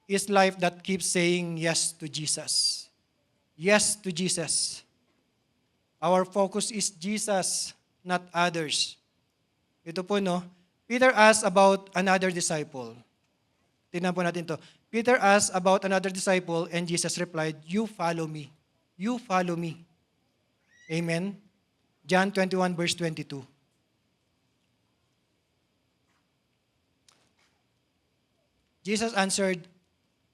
is life that keeps saying yes to Jesus. Yes to Jesus. Our focus is Jesus, not others. Ito po, no? Peter asked about another disciple. Tingnan po natin to. Peter asked about another disciple and Jesus replied, you follow me. You follow me. Amen? John 21 verse 22. Jesus answered,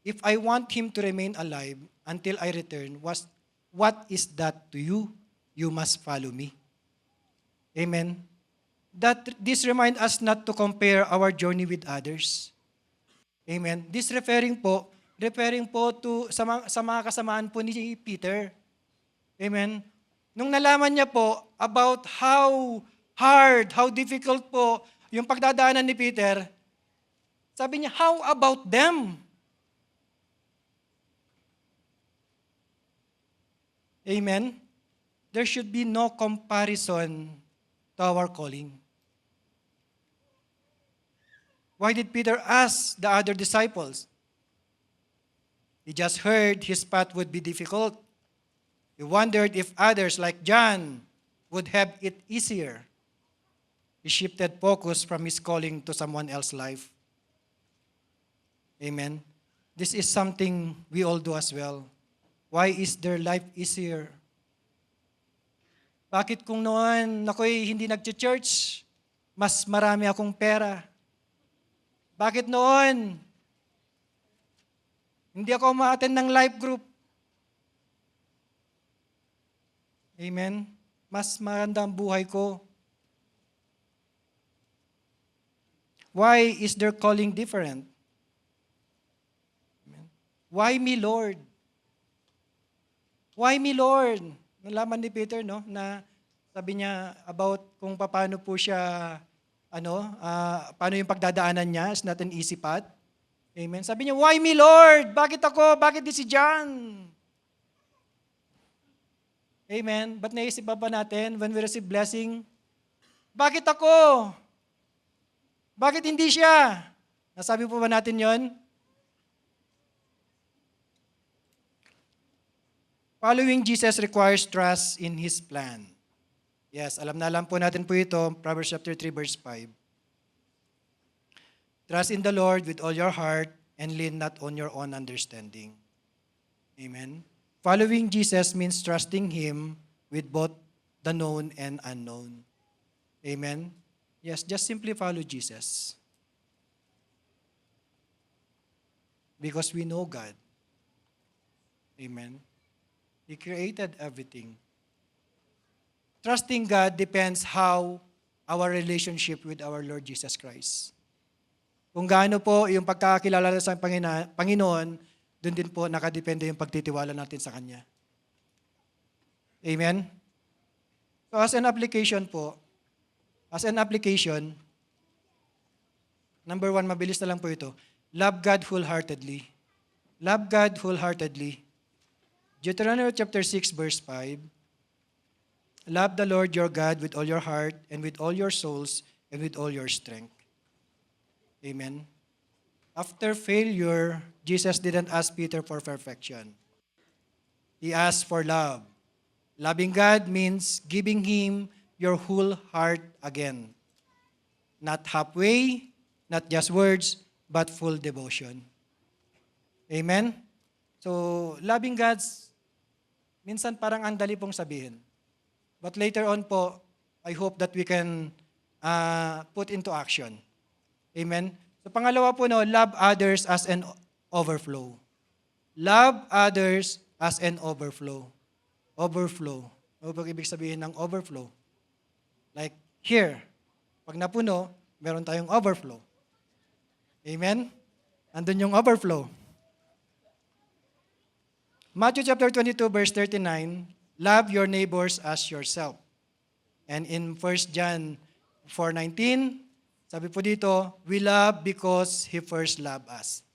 if I want him to remain alive until I return, what is that to you? You must follow me. Amen? This reminds us not to compare our journey with others. Amen? This referring po to sa mga kasamaan po ni Peter. Amen? Nung nalaman niya po about how hard, how difficult po yung pagdadaanan ni Peter, sabi niya, how about them? Amen? There should be no comparison to our calling. Why did Peter ask the other disciples? He just heard his path would be difficult. He wondered if others like John would have it easier. He shifted focus from his calling to someone else's life. Amen. This is something we all do as well. Why is their life easier? Bakit kung noon ako'y hindi nag-church, mas marami akong pera? Bakit noon hindi ako ma-attend ng life group? Amen? Mas maganda ang buhay ko. Why is their calling different? Amen? Why me, Lord? Why me, Lord? Nalaman ni Peter, no, na sabi niya about kung paano po siya, paano yung pagdadaanan niya, it's not an easy path. Amen. Sabi niya, why me, Lord? Bakit ako? Bakit di si John? Amen. But naisip ba natin when we receive blessing, bakit ako? Bakit hindi siya? Nasabi po ba natin yon? Following Jesus requires trust in His plan. Yes, alam po natin po ito, Proverbs chapter 3, verse 5. Trust in the Lord with all your heart and lean not on your own understanding. Amen. Following Jesus means trusting Him with both the known and unknown. Amen. Yes, just simply follow Jesus. Because we know God. Amen. He created everything. Trusting God depends how our relationship with our Lord Jesus Christ. Kung gaano po yung pagkakilala sa Panginoon, doon din po nakadepende yung pagtitiwala natin sa Kanya. Amen? So as an application po, number one, mabilis na lang po ito. Love God wholeheartedly. Love God wholeheartedly. Deuteronomy chapter 6, verse 5. Love the Lord your God with all your heart and with all your souls and with all your strength. Amen. After failure, Jesus didn't ask Peter for perfection. He asked for love. Loving God means giving Him your whole heart again. Not halfway, not just words, but full devotion. Amen? So, loving God's, minsan parang ang dali pong sabihin. But later on po, I hope that we can put into action. Amen? So, pangalawa po, no, love others as an overflow. Love others as an overflow. Overflow. Ano ba ibig sabihin ng overflow? Like here, pag napuno, meron tayong overflow. Amen? Andun yung overflow. Matthew chapter 22, verse 39, love your neighbors as yourself. And in 1 John 4:19, sabi po dito, we love because He first loved us.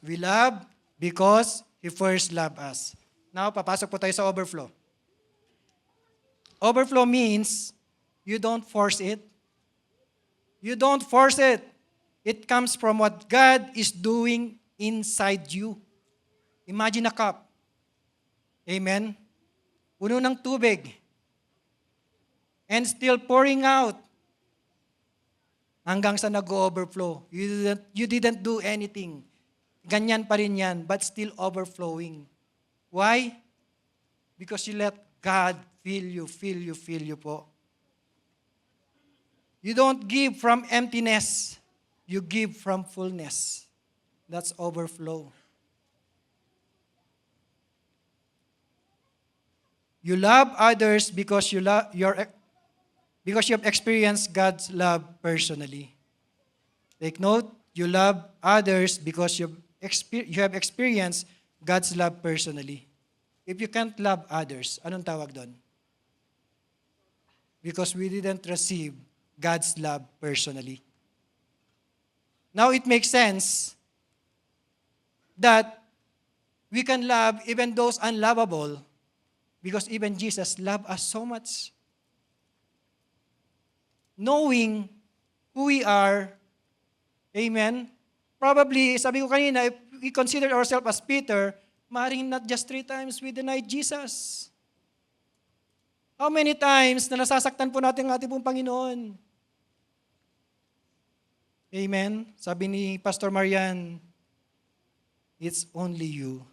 We love because He first loved us. Now, papasok po tayo sa overflow. Overflow means you don't force it. You don't force it. It comes from what God is doing inside you. Imagine a cup. Amen? Puno ng tubig. And still pouring out. Hanggang sa nag-overflow. You didn't do anything. Ganyan pa rin yan, but still overflowing. Why? Because you let God fill you po. You don't give from emptiness. You give from fullness. That's overflow. You love others because you have experienced God's love personally. Take note, you love others because you have experienced God's love personally. If you can't love others, anong tawag doon? Because we didn't receive God's love personally. Now it makes sense that we can love even those unlovable because even Jesus loved us so much. Knowing who we are, amen, probably, sabi ko kanina, if we consider ourselves as Peter, maaaring not just 3 times we denied Jesus. How many times na nasasaktan po natin ang ating pong Panginoon? Amen? Sabi ni Pastor Marian, it's only you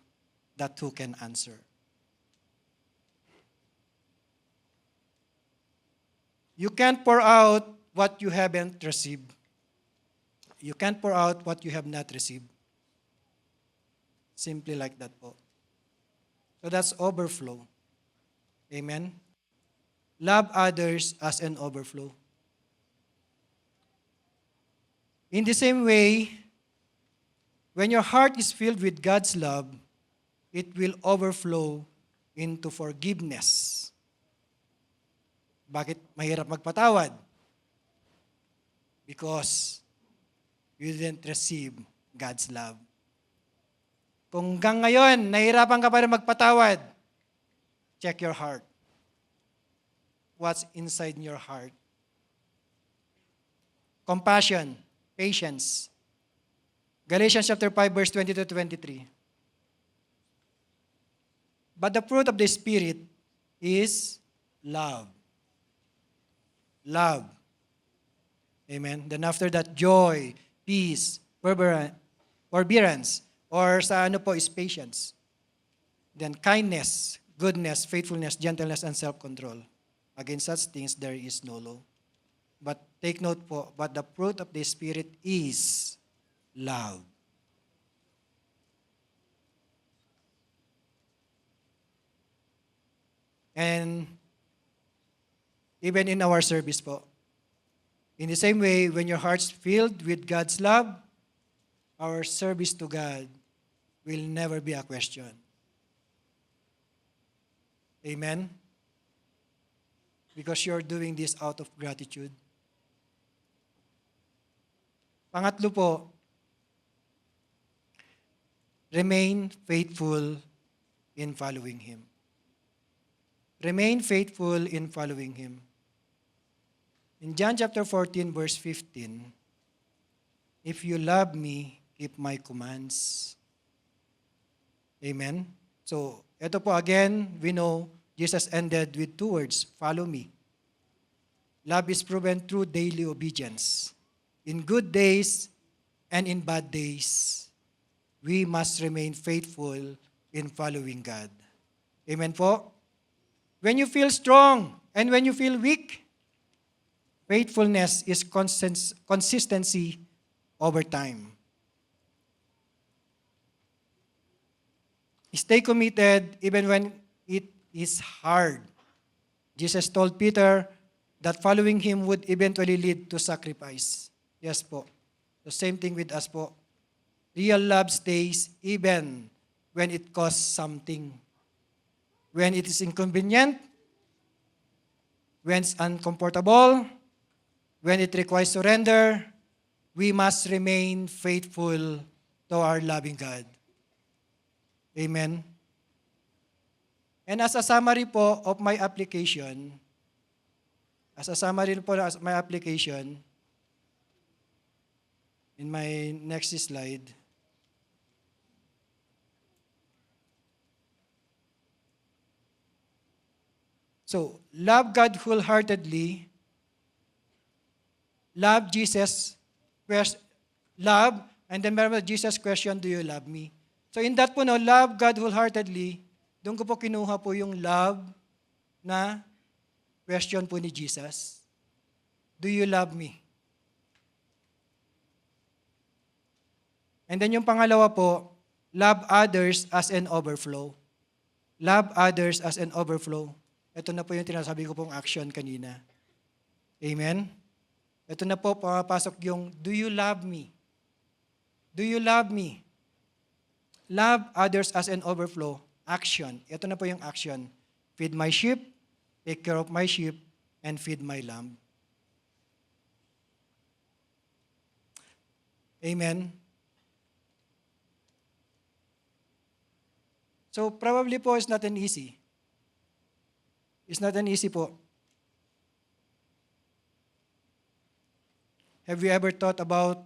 that who can answer. You can't pour out what you haven't received. You can't pour out what you have not received. Simply like that po. So that's overflow. Amen? Love others as an overflow. In the same way, when your heart is filled with God's love, it will overflow into forgiveness. Bakit mahirap magpatawad? Because you didn't receive God's love. Kung hanggang ngayon, nahihirapan ka pa rin magpatawad, check your heart. What's inside your heart? Compassion, patience. Galatians chapter 5, verse 20 to 23. But the fruit of the Spirit is love. Love. Amen. Then after that, joy, peace, forbearance, or sa ano po is patience. Then kindness, goodness, faithfulness, gentleness, and self-control. Against such things there is no law. But take note po, but the fruit of the Spirit is love. And even in our service po, in the same way, when your heart's filled with God's love, our service to God will never be a question. Amen? because you're doing this out of gratitude. Pangatlo po, remain faithful in following Him. Remain faithful in following Him. In John chapter 14, verse 15, if you love me, keep my commands. Amen? So, ito po again, we know Jesus ended with two words, follow me. Love is proven through daily obedience. In good days and in bad days, we must remain faithful in following God. Amen po? When you feel strong and when you feel weak, faithfulness is consistency over time. Stay committed even when it is hard. Jesus told Peter that following Him would eventually lead to sacrifice. Yes po. The same thing with us po. Real love stays even when it costs something. When it is inconvenient, when it's uncomfortable, when it requires surrender, we must remain faithful to our loving God. Amen. And as a summary po of my application, in my next slide, so, love God wholeheartedly, love Jesus, love, and then remember Jesus' question, do you love me? So in that po, no, love God wholeheartedly, doon ko po kinuha po yung love na question po ni Jesus. Do you love me? And then yung pangalawa po, love others as an overflow. Love others as an overflow. Ito na po yung tinasabi ko pong action kanina. Amen? Ito na po, papasok yung, do you love me? Do you love me? Love others as an overflow. Action. Ito na po yung action. Feed my sheep, take care of my sheep, and feed my lamb. Amen? So probably po it's not an easy. It's not an easy po. Have you ever thought about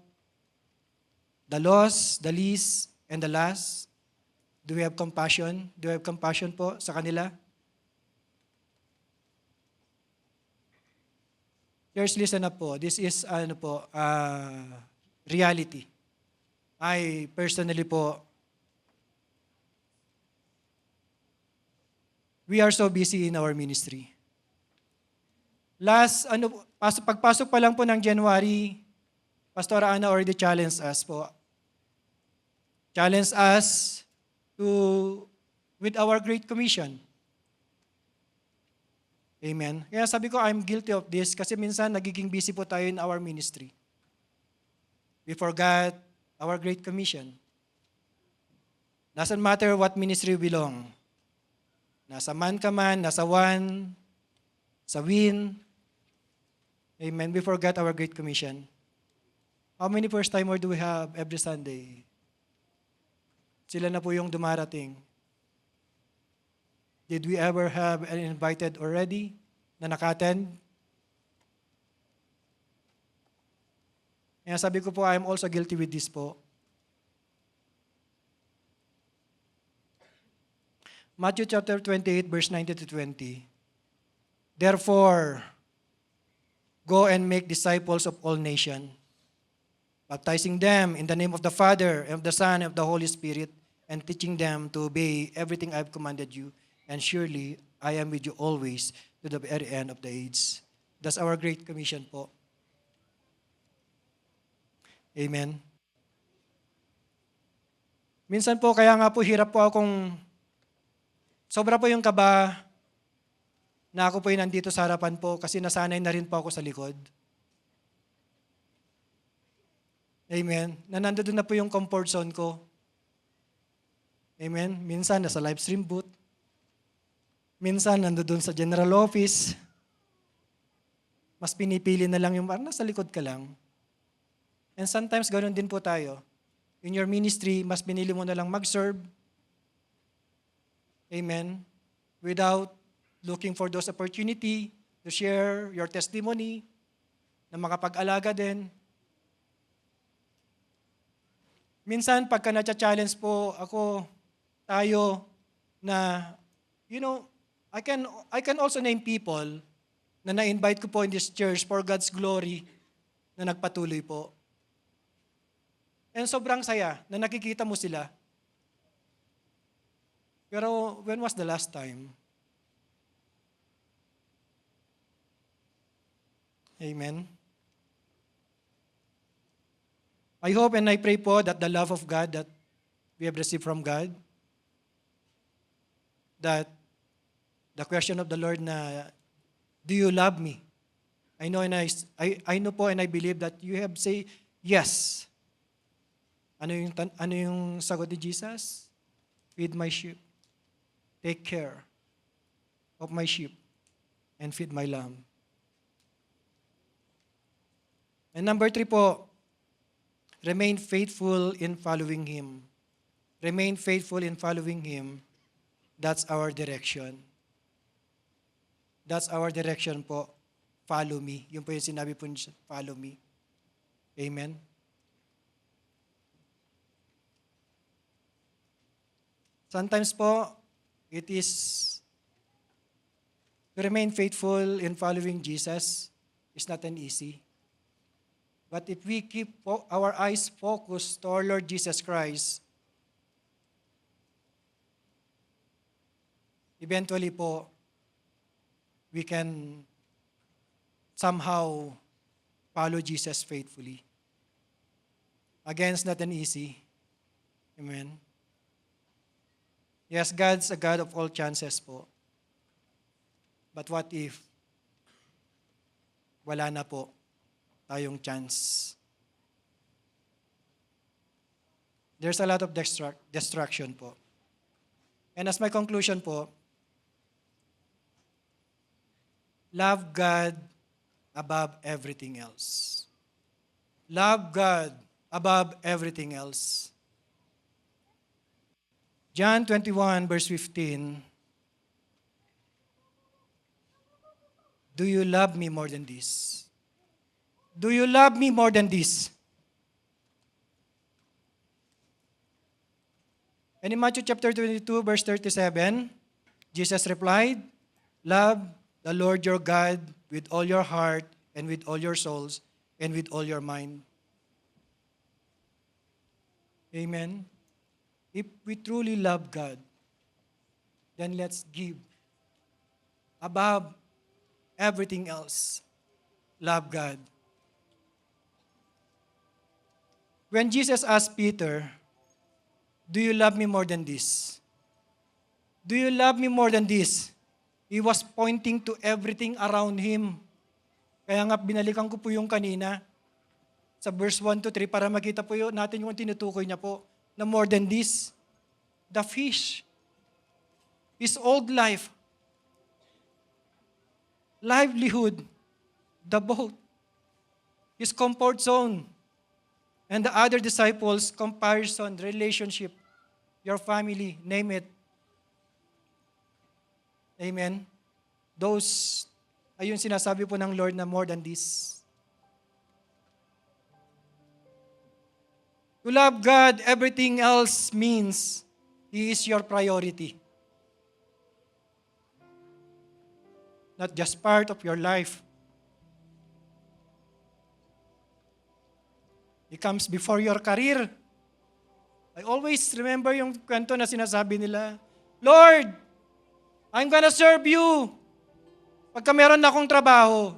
the lost, the least, and the last? Do we have compassion? Do we have compassion po sa kanila? Just listen up po. This is reality. I personally po, we are so busy in our ministry. Pagpasok pa lang po ng January, Pastor Ana already challenged us po. Challenged us with our Great Commission. Amen. Kaya sabi ko, I'm guilty of this kasi minsan nagiging busy po tayo in our ministry. We forgot our Great Commission. Doesn't matter what ministry we belong. Nasa man ka man, nasa one, sa win. Amen. We forgot our Great Commission. How many first-timer do we have every Sunday? Sila na po yung dumarating. Did we ever have an invited already na naka-attend? Kaya sabi ko po, I'm also guilty with this po. Matthew chapter 28, verse 19 to 20. Therefore, go and make disciples of all nations, baptizing them in the name of the Father, and of the Son, and of the Holy Spirit, and teaching them to obey everything I've commanded you. And surely, I am with you always to the very end of the age. That's our Great Commission po. Amen. Minsan po, kaya nga po hirap po akong, sobra po yung kaba na ako po yung nandito sa harapan po kasi nasanay na rin po ako sa likod. Amen. Na nandoon na po yung comfort zone ko. Amen. Minsan nasa live stream booth. Minsan nandoon sa general office. Mas pinipili na lang yung parang nasa likod ka lang. And sometimes ganoon din po tayo. In your ministry, mas pinili mo na lang mag-serve. Amen. Without looking for those opportunity to share your testimony, na makapag-alaga din. Minsan, pagka na-challenge po ako, tayo, na, I can also name people na na-invite ko po in this church for God's glory na nagpatuloy po. And sobrang saya na nakikita mo sila. Pero when was the last time? Amen. I hope and I pray po that the love of God that we have received from God, that the question of the Lord na, do you love me? I know po and I believe that you have say yes. Ano yung sagot ni Jesus? Feed my sheep. Take care of my sheep and feed my lamb. And number 3 po, remain faithful in following Him. Remain faithful in following Him. That's our direction. That's our direction po. Follow me. Yun po yung sinabi po niya, follow me. Amen. Sometimes po, it is to remain faithful in following Jesus is not an easy. But if we keep our eyes focused to our Lord Jesus Christ, eventually po, we can somehow follow Jesus faithfully. Again, it's not an easy. Amen. Yes, God's a God of all chances po. But what if wala na po tayong chance? There's a lot of distraction po. And as my conclusion po, love God above everything else. Love God above everything else. John 21 verse 15. Do you love me more than this? Do you love me more than this? And in Matthew chapter 22 verse 37, Jesus replied, love the Lord your God with all your heart and with all your souls and with all your mind. Amen. If we truly love God, then let's give. Above everything else, love God. When Jesus asked Peter, do you love me more than this? Do you love me more than this? He was pointing to everything around him. Kaya nga binalikan ko po yung kanina sa verse 1 to 3 para makita po yun, natin yung tinutukoy niya po na more than this. The fish, his old life, livelihood, the boat, his comfort zone, and the other disciples' comparison, relationship, your family, name it. Amen. Those, ayun sinasabi po ng Lord na more than this. To love God, everything else means He is your priority. Not just part of your life. He comes before your career. I always remember yung kwento na sinasabi nila, Lord, I'm gonna serve you pagka meron na akong trabaho.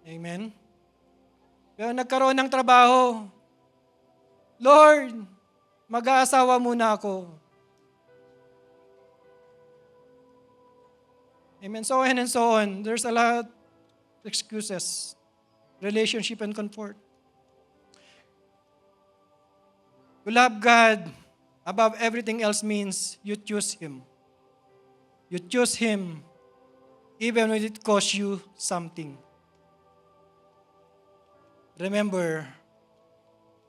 Amen? Pero nagkaroon ng trabaho, Lord, mag-aasawa muna ako. Amen? So on and so on. There's a lot of excuses. Relationship and comfort. To love God above everything else means you choose Him. You choose Him even when it costs you something. Remember,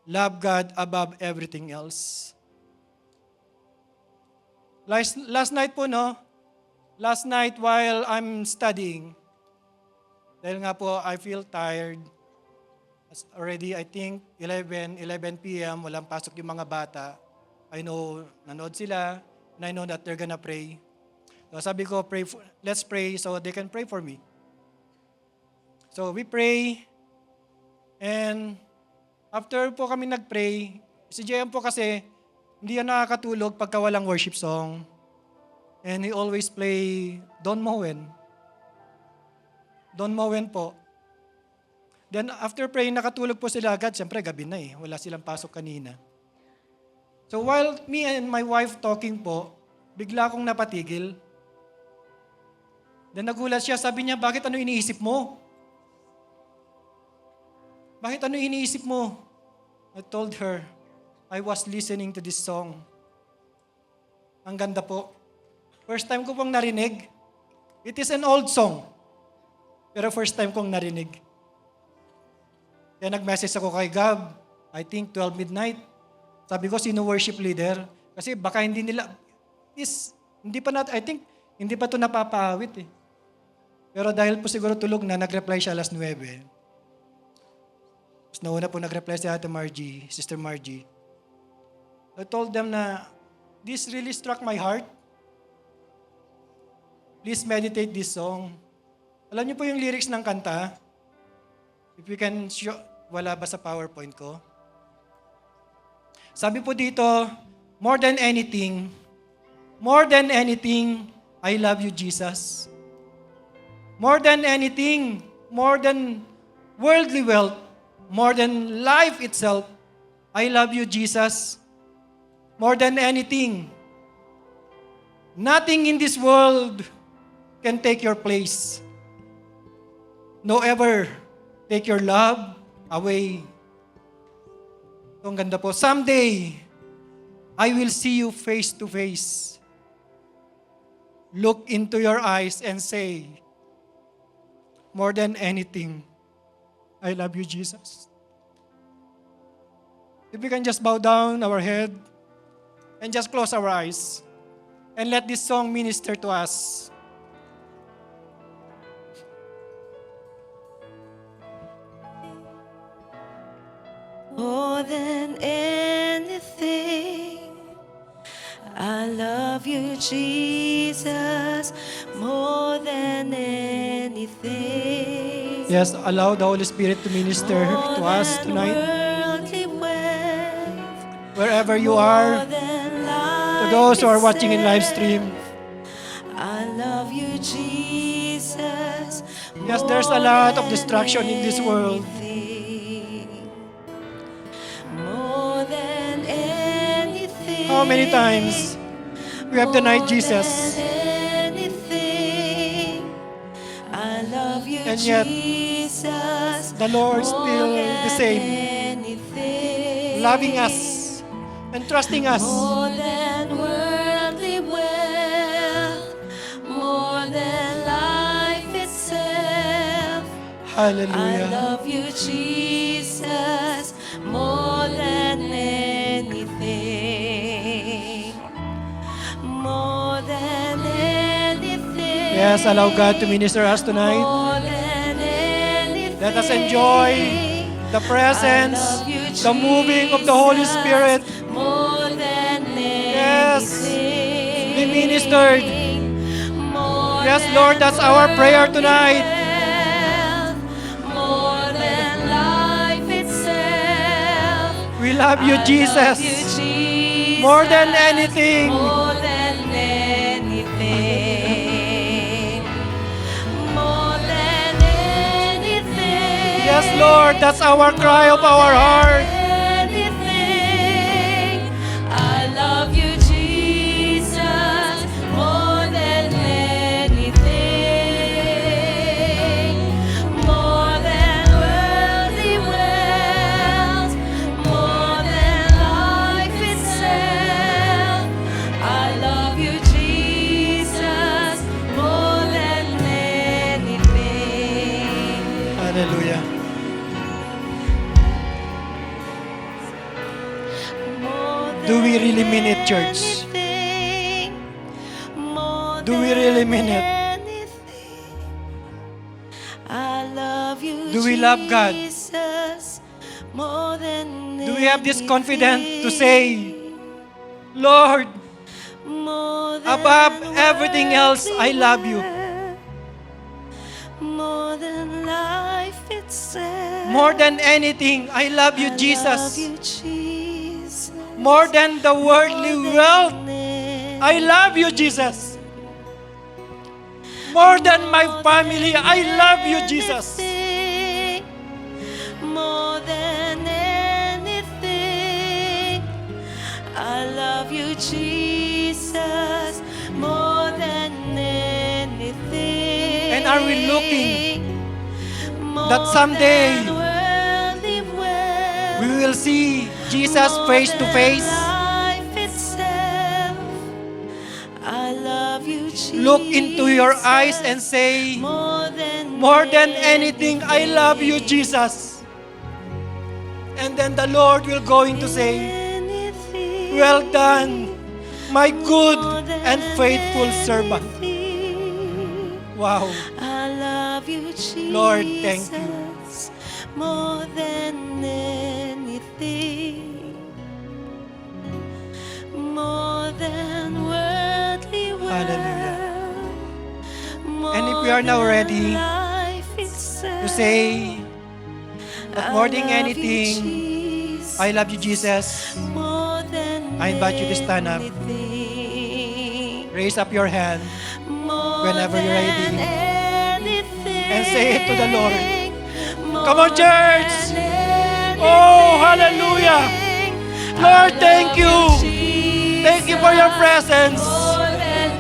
love God above everything else. Last night po, no? Last night while I'm studying, dahil nga po I feel tired. It's already, I think, 11 p.m., walang pasok yung mga bata. I know, nanood sila, and I know that they're gonna pray. So sabi ko, let's pray so they can pray for me. So we pray, and after po kami nag-pray, si JM po kasi, hindi yan nakakatulog pagka walang worship song. And he always play Don Moen. Don Moen po. Then after praying, nakatulog po sila agad. Siyempre, gabi na eh. Wala silang pasok kanina. So while me and my wife talking po, bigla akong napatigil. Then nagulat siya, sabi niya, bakit ano iniisip mo? Bakit ano iniisip mo? I told her, I was listening to this song. Ang ganda po. First time ko pong narinig. It is an old song. Pero first time kong narinig. Kaya nag-message ako kay Gab, I think 12 midnight. Sabi ko, sino worship leader? Kasi baka hindi nila, I think, hindi pa ito napapaawit eh. Pero dahil po siguro tulog na, nag-reply siya alas 9. Tapos nauna po nag-reply si Ate Margie, Sister Margie. I told them na, this really struck my heart. Please meditate this song. Alam niyo po yung lyrics ng kanta? If you can show, wala ba sa PowerPoint ko? Sabi po dito, more than anything, I love you, Jesus. More than anything, more than worldly wealth, more than life itself, I love you, Jesus. More than anything, nothing in this world can take your place. No ever take your love away. Ang ganda po. Someday, I will see you face to face. Look into your eyes and say, more than anything, I love you, Jesus. If we can just bow down our head and just close our eyes and let this song minister to us. More than anything, I love you, Jesus. More than anything. Yes, allow the Holy Spirit to minister to us tonight. Wherever you are, to those who are watching in live stream. I love you, Jesus. Yes, there's a lot of distraction in this world. More than anything. How many times we have denied Jesus? I love you, And yet, Jesus. the Lord still the same, loving us and trusting us. More than worldly wealth, more than life itself. Hallelujah. I love you, Jesus, more than anything. More than anything. Yes, allow God to minister us tonight. More than anything. Let us enjoy the presence, the moving of the Holy Spirit. More than Yes, anything. be ministered. More Yes, Lord, that's our prayer tonight. more than life itself. We love you, I Jesus, love you, Jesus. more than anything. More than anything. More than anything. Yes, Lord, that's our cry of our heart. Anything. I love you, Jesus, more than anything. More than worldly wealth, more than life itself. I love you, Jesus, more than mean it, church? anything, more Do we really mean it? than anything. I love you, Do we love God? Jesus, more than Do we have this anything. confidence to say, Lord, More than above everything else, I love you. worth, more than life itself. More than anything, I love you, I love Jesus. you, Jesus. More than the worldly wealth, I love you, Jesus. More than my family, I love you, Jesus. Anything, more than anything, I love you, Jesus, more than anything. And are we looking More that someday than worldly wealth, we will see Jesus face to face? life itself. I love you, Jesus. Look into your eyes and say, More than anything, I love you, Jesus. And then the Lord will going to say, anything, well done, my good more than and faithful servant. anything. Wow. I love you, Jesus. Lord, thank you. More than anything. More than worldly wealth. Hallelujah. More And if we are now than ready life itself. to say that more than I love you, anything, Jesus. I love you, Jesus. More than I invite you to stand up. anything. Raise up your hand More whenever you're ready. than anything. And say it to the Lord. More Come on, church. than Oh, hallelujah. anything. Lord, I thank love you. Jesus, Thank you for your presence. more than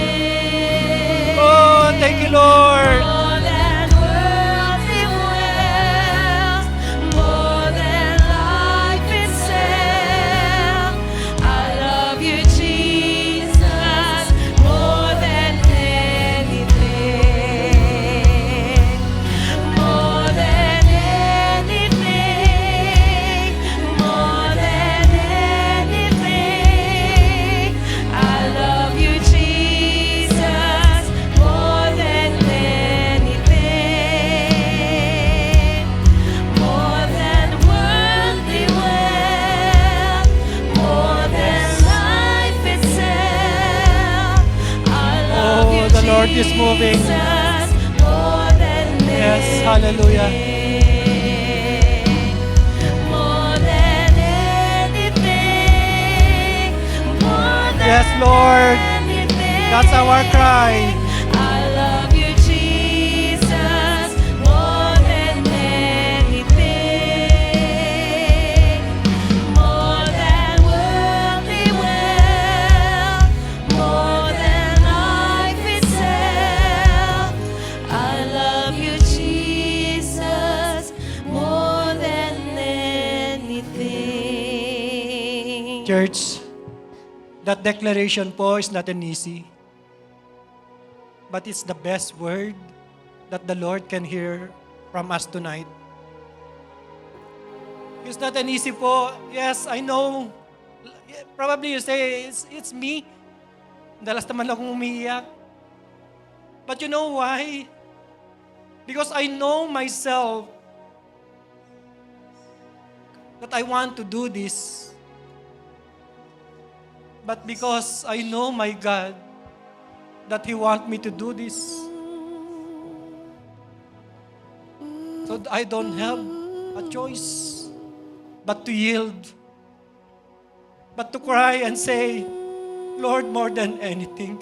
anything. Oh, thank you, Lord. More than worldly wealth, more than life itself. I love you, Jesus, more than anything. More than anything, more than anything. I love you, Jesus, more than anything. More than worldly wealth, more than life itself. I love Oh, you, the Lord is moving. Jesus, more than Yes, hallelujah. anything. More than anything, more than Yes, Lord. anything. That's our cry. I love you, Jesus, more than anything. More than worldly wealth, more than life itself. I love you, Jesus, more than anything. Church, that declaration po is not an easy, but it's the best word that the Lord can hear from us tonight. It's not an easy po. Yes, I know. Probably you say, it's me. Dalas naman akong umiiyak. But you know why? Because I know myself that I want to do this. But because I know my God that He want me to do this. So I don't have a choice but to yield. But to cry and say, Lord, more than anything,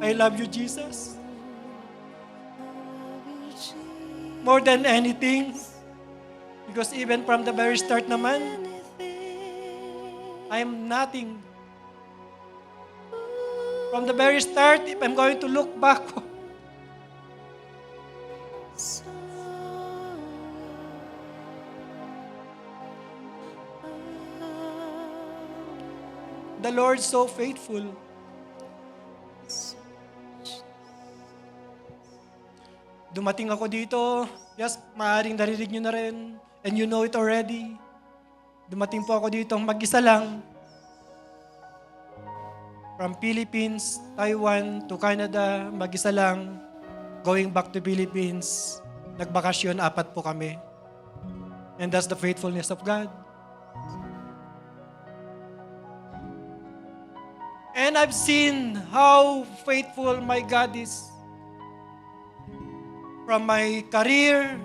I love you, Jesus. More than anything, because even from the very start naman, I am nothing. From the very start, if I'm going to look back, the Lord so faithful. Dumating ako dito, yes, maaaring narinig nyo na rin, And you know it already. Dumating po ako dito mag-isa lang. From Philippines, Taiwan to Canada, mag-isa lang. Going back to Philippines, nagbakasyon, 4 po kami. And that's the faithfulness of God. And I've seen how faithful my God is. From my career,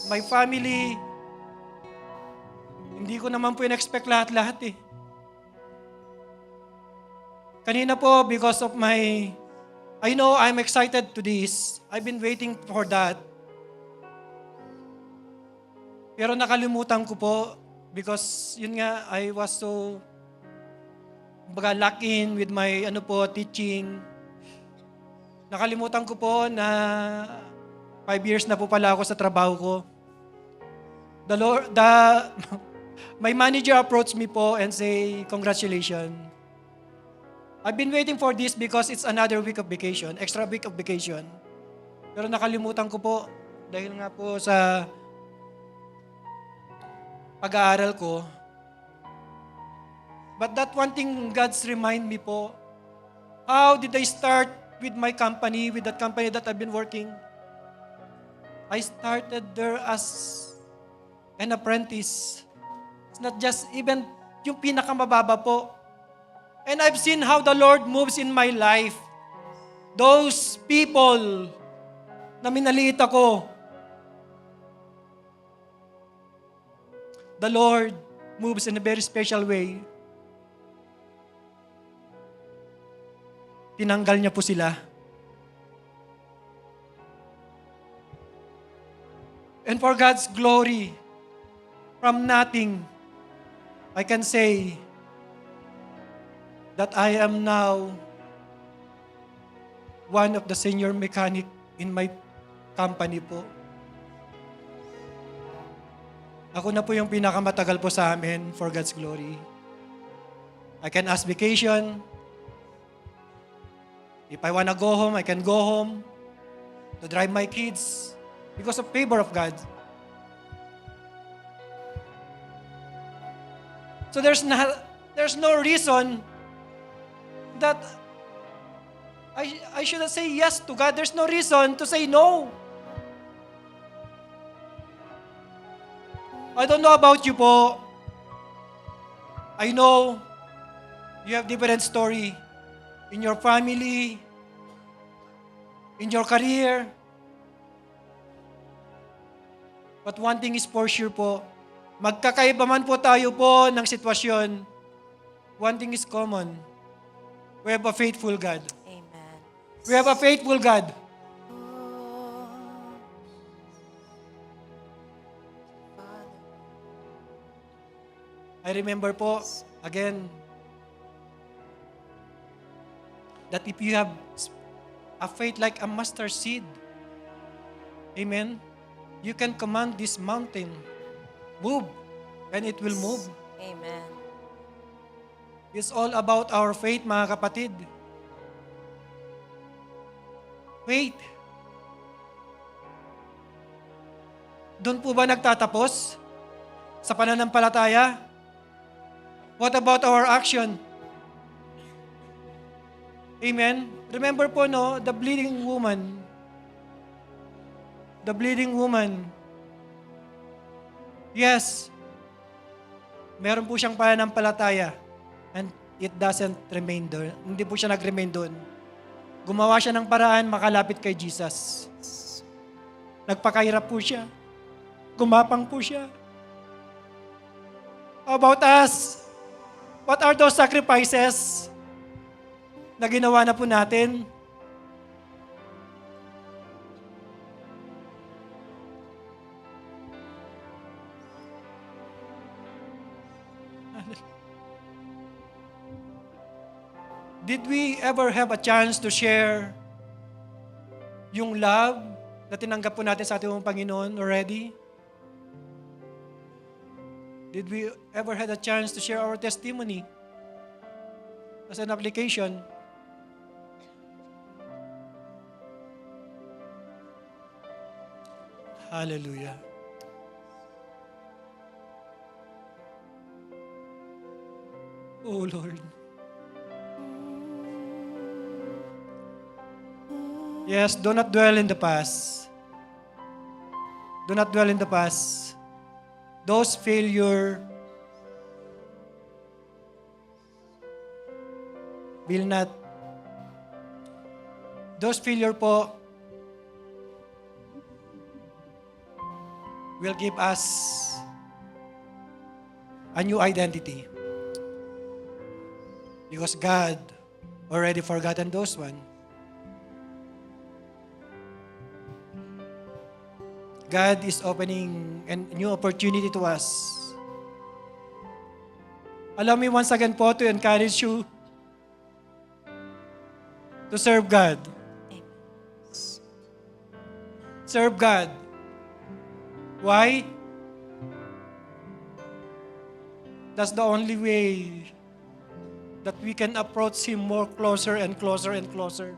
my family, hindi ko naman po in-expect lahat-lahat eh. Kanina po, because of I know I'm excited to this. I've been waiting for that. Pero nakalimutan ko po because yun nga, I was so locked in with my teaching. Nakalimutan ko po na 5 years na po pala ako sa trabaho ko. My manager approached me po and say, congratulations. I've been waiting for this because it's another week of vacation, extra week of vacation. Pero nakalimutan ko po dahil nga po sa pag-aaral ko. But that one thing God's remind me po, how did I start with my company, with that company that I've been working? I started there as an apprentice. It's not just even yung pinakamababa po. And I've seen how the Lord moves in my life. Those people na minaliit ako, the Lord moves in a very special way. Tinanggal niya po sila. And for God's glory, from nothing, I can say that I am now one of the senior mechanic in my company po. Ako na po yung pinakamatagal po sa amin for God's glory. I can ask vacation. If I wanna go home, I can go home to drive my kids because of favor of God. So there's no reason that I should say yes to God. There's no reason to say no. I don't know about you po. I know you have different story in your family, in your career. But one thing is for sure po, magkakaiba man po tayo po ng sitwasyon, one thing is common. We have a faithful God. Amen. We have a faithful God. I remember po, again, that if you have a faith like a mustard seed, amen, you can command this mountain, move, and it will move. Amen. It's all about our faith, mga kapatid. Faith. Doon po ba nagtatapos? Sa pananampalataya? What about our action? Amen? Remember po, no, the bleeding woman. The bleeding woman. Yes, meron po siyang pananampalataya and it doesn't remain doon. Hindi po siya nag-remain doon. Gumawa siya ng paraan makalapit kay Jesus. Nagpakahirap po siya. Gumapang po siya. How about us? What are those sacrifices na ginawa na po natin? Did we ever have a chance to share yung love na tinanggap po natin sa ating Panginoon already? Did we ever had a chance to share our testimony as an application? Hallelujah. Oh Lord. Yes, do not dwell in the past. Do not dwell in the past. Those failure will not. Those failure po will give us a new identity. Because God already forgotten those one. God is opening a new opportunity to us. Allow me once again po to encourage you to serve God. Serve God. Why? That's the only way that we can approach Him more closer and closer and closer.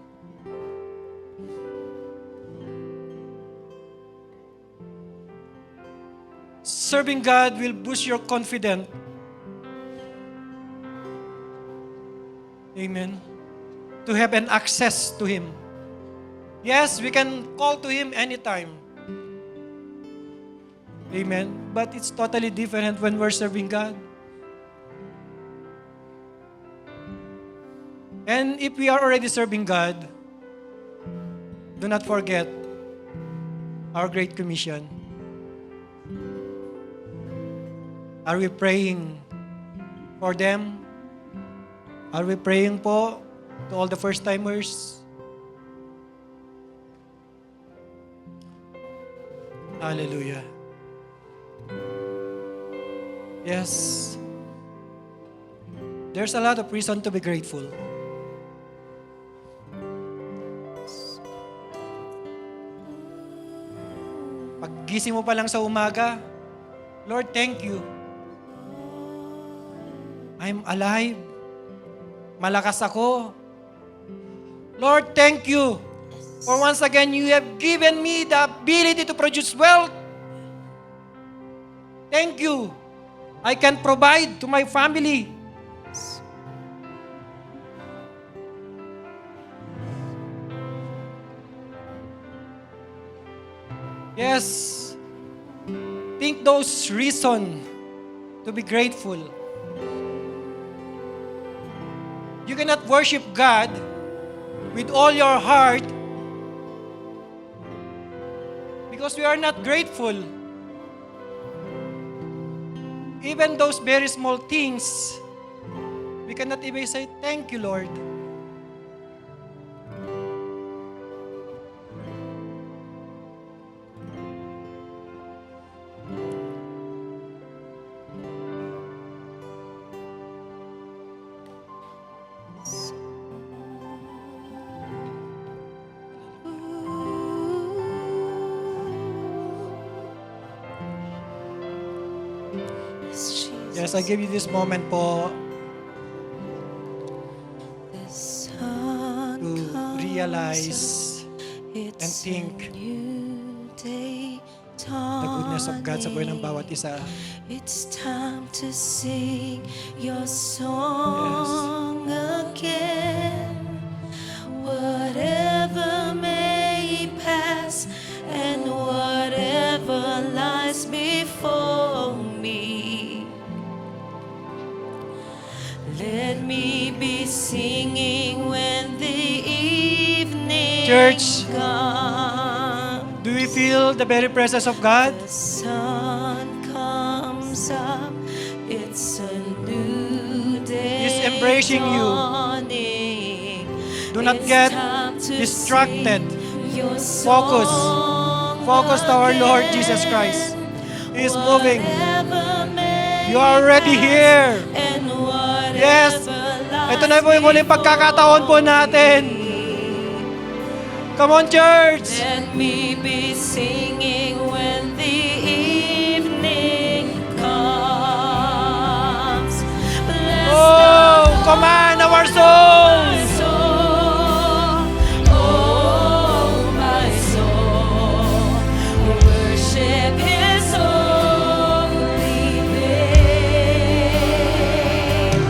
Serving God will boost your confidence. Amen. To have an access to Him. Yes, we can call to Him anytime. Amen. But it's totally different when we're serving God. And if we are already serving God, do not forget our Great Commission. Are we praying for them? Are we praying po to all the first-timers? Hallelujah. Yes. There's a lot of reason to be grateful. Paggising mo pa lang sa umaga, Lord, thank you. I'm alive. Malakas ako. Lord, thank you. For once again, you have given me the ability to produce wealth. Thank you. I can provide to my family. Yes. Think those reasons to be grateful. You cannot worship God with all your heart because we are not grateful. Even those very small things, we cannot even say, thank you, Lord. Yes, I give you this moment po to realize and think the goodness of God sa buhay ng bawat isa. It's time to sing your song again. Whatever may pass and whatever lies before me, let me be singing when the evening Church, comes. do we feel the very presence of God? The sun comes up, it's a new day. He's embracing you. Dawning. Do not It's get time to distracted. sing your Focus. song Focus to our Lord again. Jesus Christ. He is moving. Whatever may You are already pass here. and whatever Yes. Ito na po yung muling pagkakataon po natin. Come on, church! Let me be singing when the evening comes. Bless Oh, command our my souls! soul, oh my soul, worship His holy name.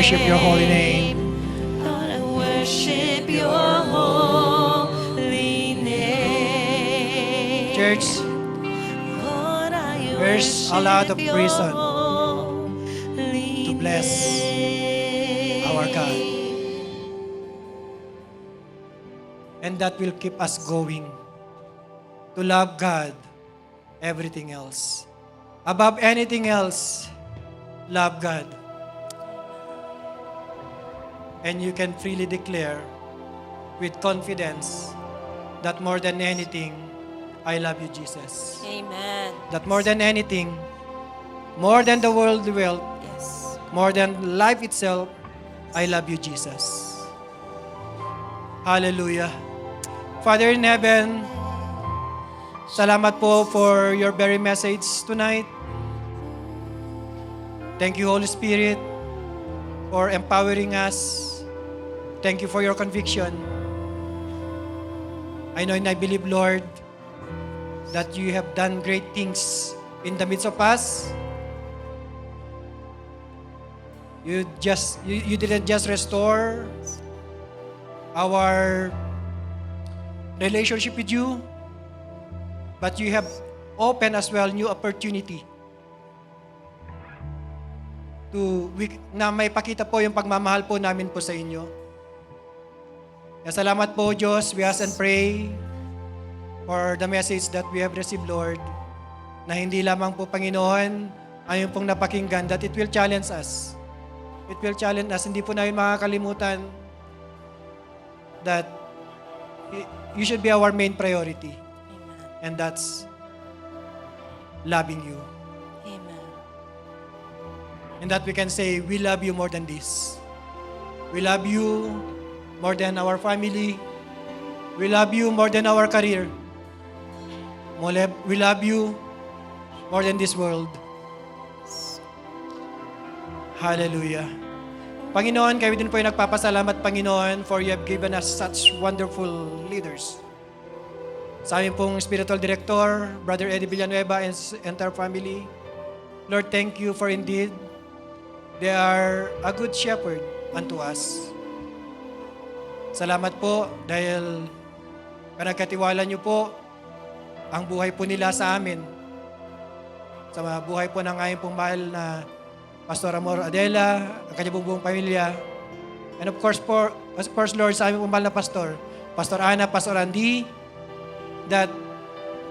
worship your holy name. Lord, I worship your holy name. Church, Lord, I there's a lot of worship reason your holy to bless our God. And that will keep us going to love God, everything else. Above anything else, love God. And you can freely declare with confidence that more than anything, I love you, Jesus. Amen. That more than anything, more than the world wealth, Yes. more than life itself, I love you, Jesus. Hallelujah. Father in heaven, salamat po for your very message tonight. Thank you, Holy Spirit, for empowering us. Thank you for your conviction. I know and I believe, Lord, that you have done great things in the midst of us. You didn't just restore our relationship with you, but you have opened as well new opportunity na may pakita po yung pagmamahal po namin po sa inyo. Kaya salamat po, Diyos. We ask and pray for the message that we have received, Lord, na hindi lamang po, Panginoon, ayun pong napakinggan, that it will challenge us. It will challenge us. Hindi po namin makakalimutan that you should be our main priority. Amen. And that's loving you. Amen. And that we can say, we love you more than this. We love you more than our family. We love you more than our career. We love you more than this world. Hallelujah. Panginoon, kayo din po yung nagpapasalamat, Panginoon, for you have given us such wonderful leaders. Sa aming pong spiritual director, Brother Eddie Villanueva and his entire family, Lord, thank you for indeed they are a good shepherd unto us. Salamat po dahil pinagkatiwala niyo po ang buhay po nila sa amin. Sa buhay po ng aming pong mahal na Pastor Amor Adela, ang kanyang buong pamilya. And of course, Lord, sa aming pong mahal na pastor, Pastor Ana, Pastor Andy, that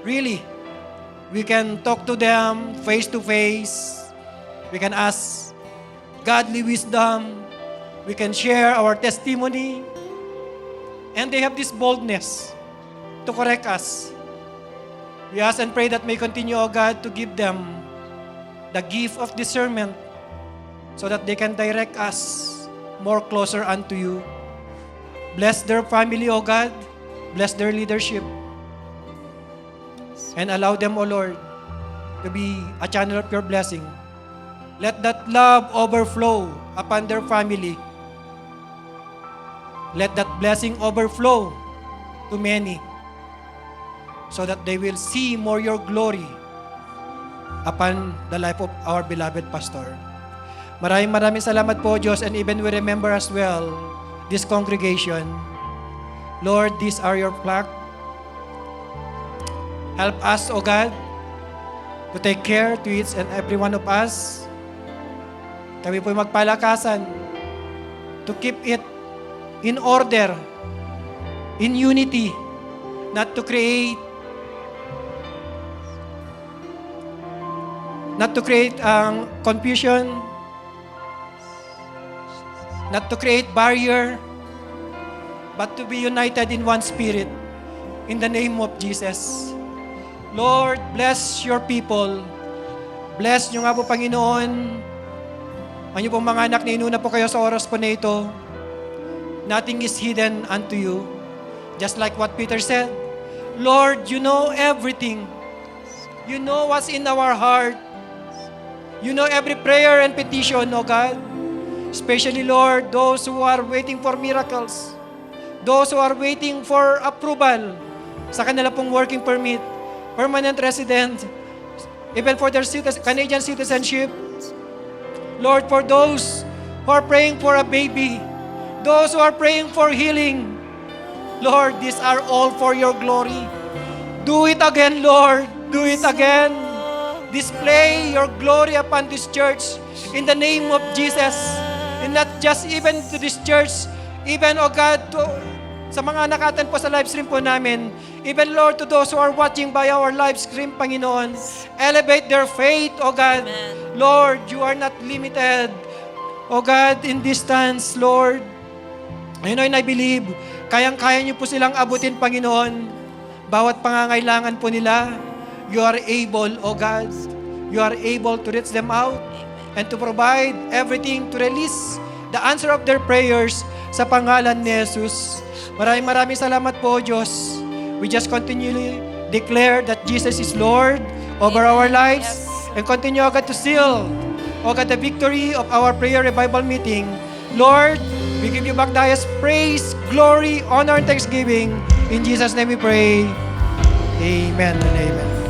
really, we can talk to them face to face. We can ask godly wisdom. We can share our testimony. And they have this boldness to correct us. We ask and pray that may continue, O God, to give them the gift of discernment so that they can direct us more closer unto you. Bless their family, O God. Bless their leadership. And allow them, O Lord, to be a channel of your blessing. Let that love overflow upon their family. Let that blessing overflow to many so that they will see more your glory upon the life of our beloved pastor. Maraming salamat po, Diyos, and even we remember as well this congregation. Lord, these are your flock. Help us, O God, to take care to each and every one of us. Kami po magpalakasan to keep it in order, in unity, not to create confusion, not to create barrier, but to be united in one spirit, in the name of Jesus. Lord, bless your people. Bless nyo nga po, Panginoon, ang inyo pong mga anak na inuna po kayo sa oras po na ito. Nothing is hidden unto you. Just like what Peter said, Lord, you know everything. You know what's in our heart. You know every prayer and petition, O God. Especially, Lord, those who are waiting for miracles. Those who are waiting for approval sa kanila pong working permit, permanent resident, even for their Canadian citizenship. Lord, for those who who are praying for a baby, those who are praying for healing. Lord, these are all for your glory. Do it again, Lord. Do it again. Display your glory upon this church in the name of Jesus. And not just even to this church, even, O God, sa mga nakatan po sa live stream po namin, even, Lord, to those who are watching by our live stream, Panginoon, elevate their faith, O God. Lord, you are not limited, O God, in distance, Lord. And I believe, kayang-kaya niyo po silang abutin, Panginoon. Bawat pangangailangan po nila, you are able, O God. You are able to reach them out and to provide everything to release the answer of their prayers sa pangalan ni Jesus. Maraming salamat po, Diyos. We just continually declare that Jesus is Lord over our lives and continue, O God, to seal, O God, the victory of our prayer revival meeting. Lord, we give you back the highest praise, glory, honor, and thanksgiving. In Jesus' name we pray. Amen and amen.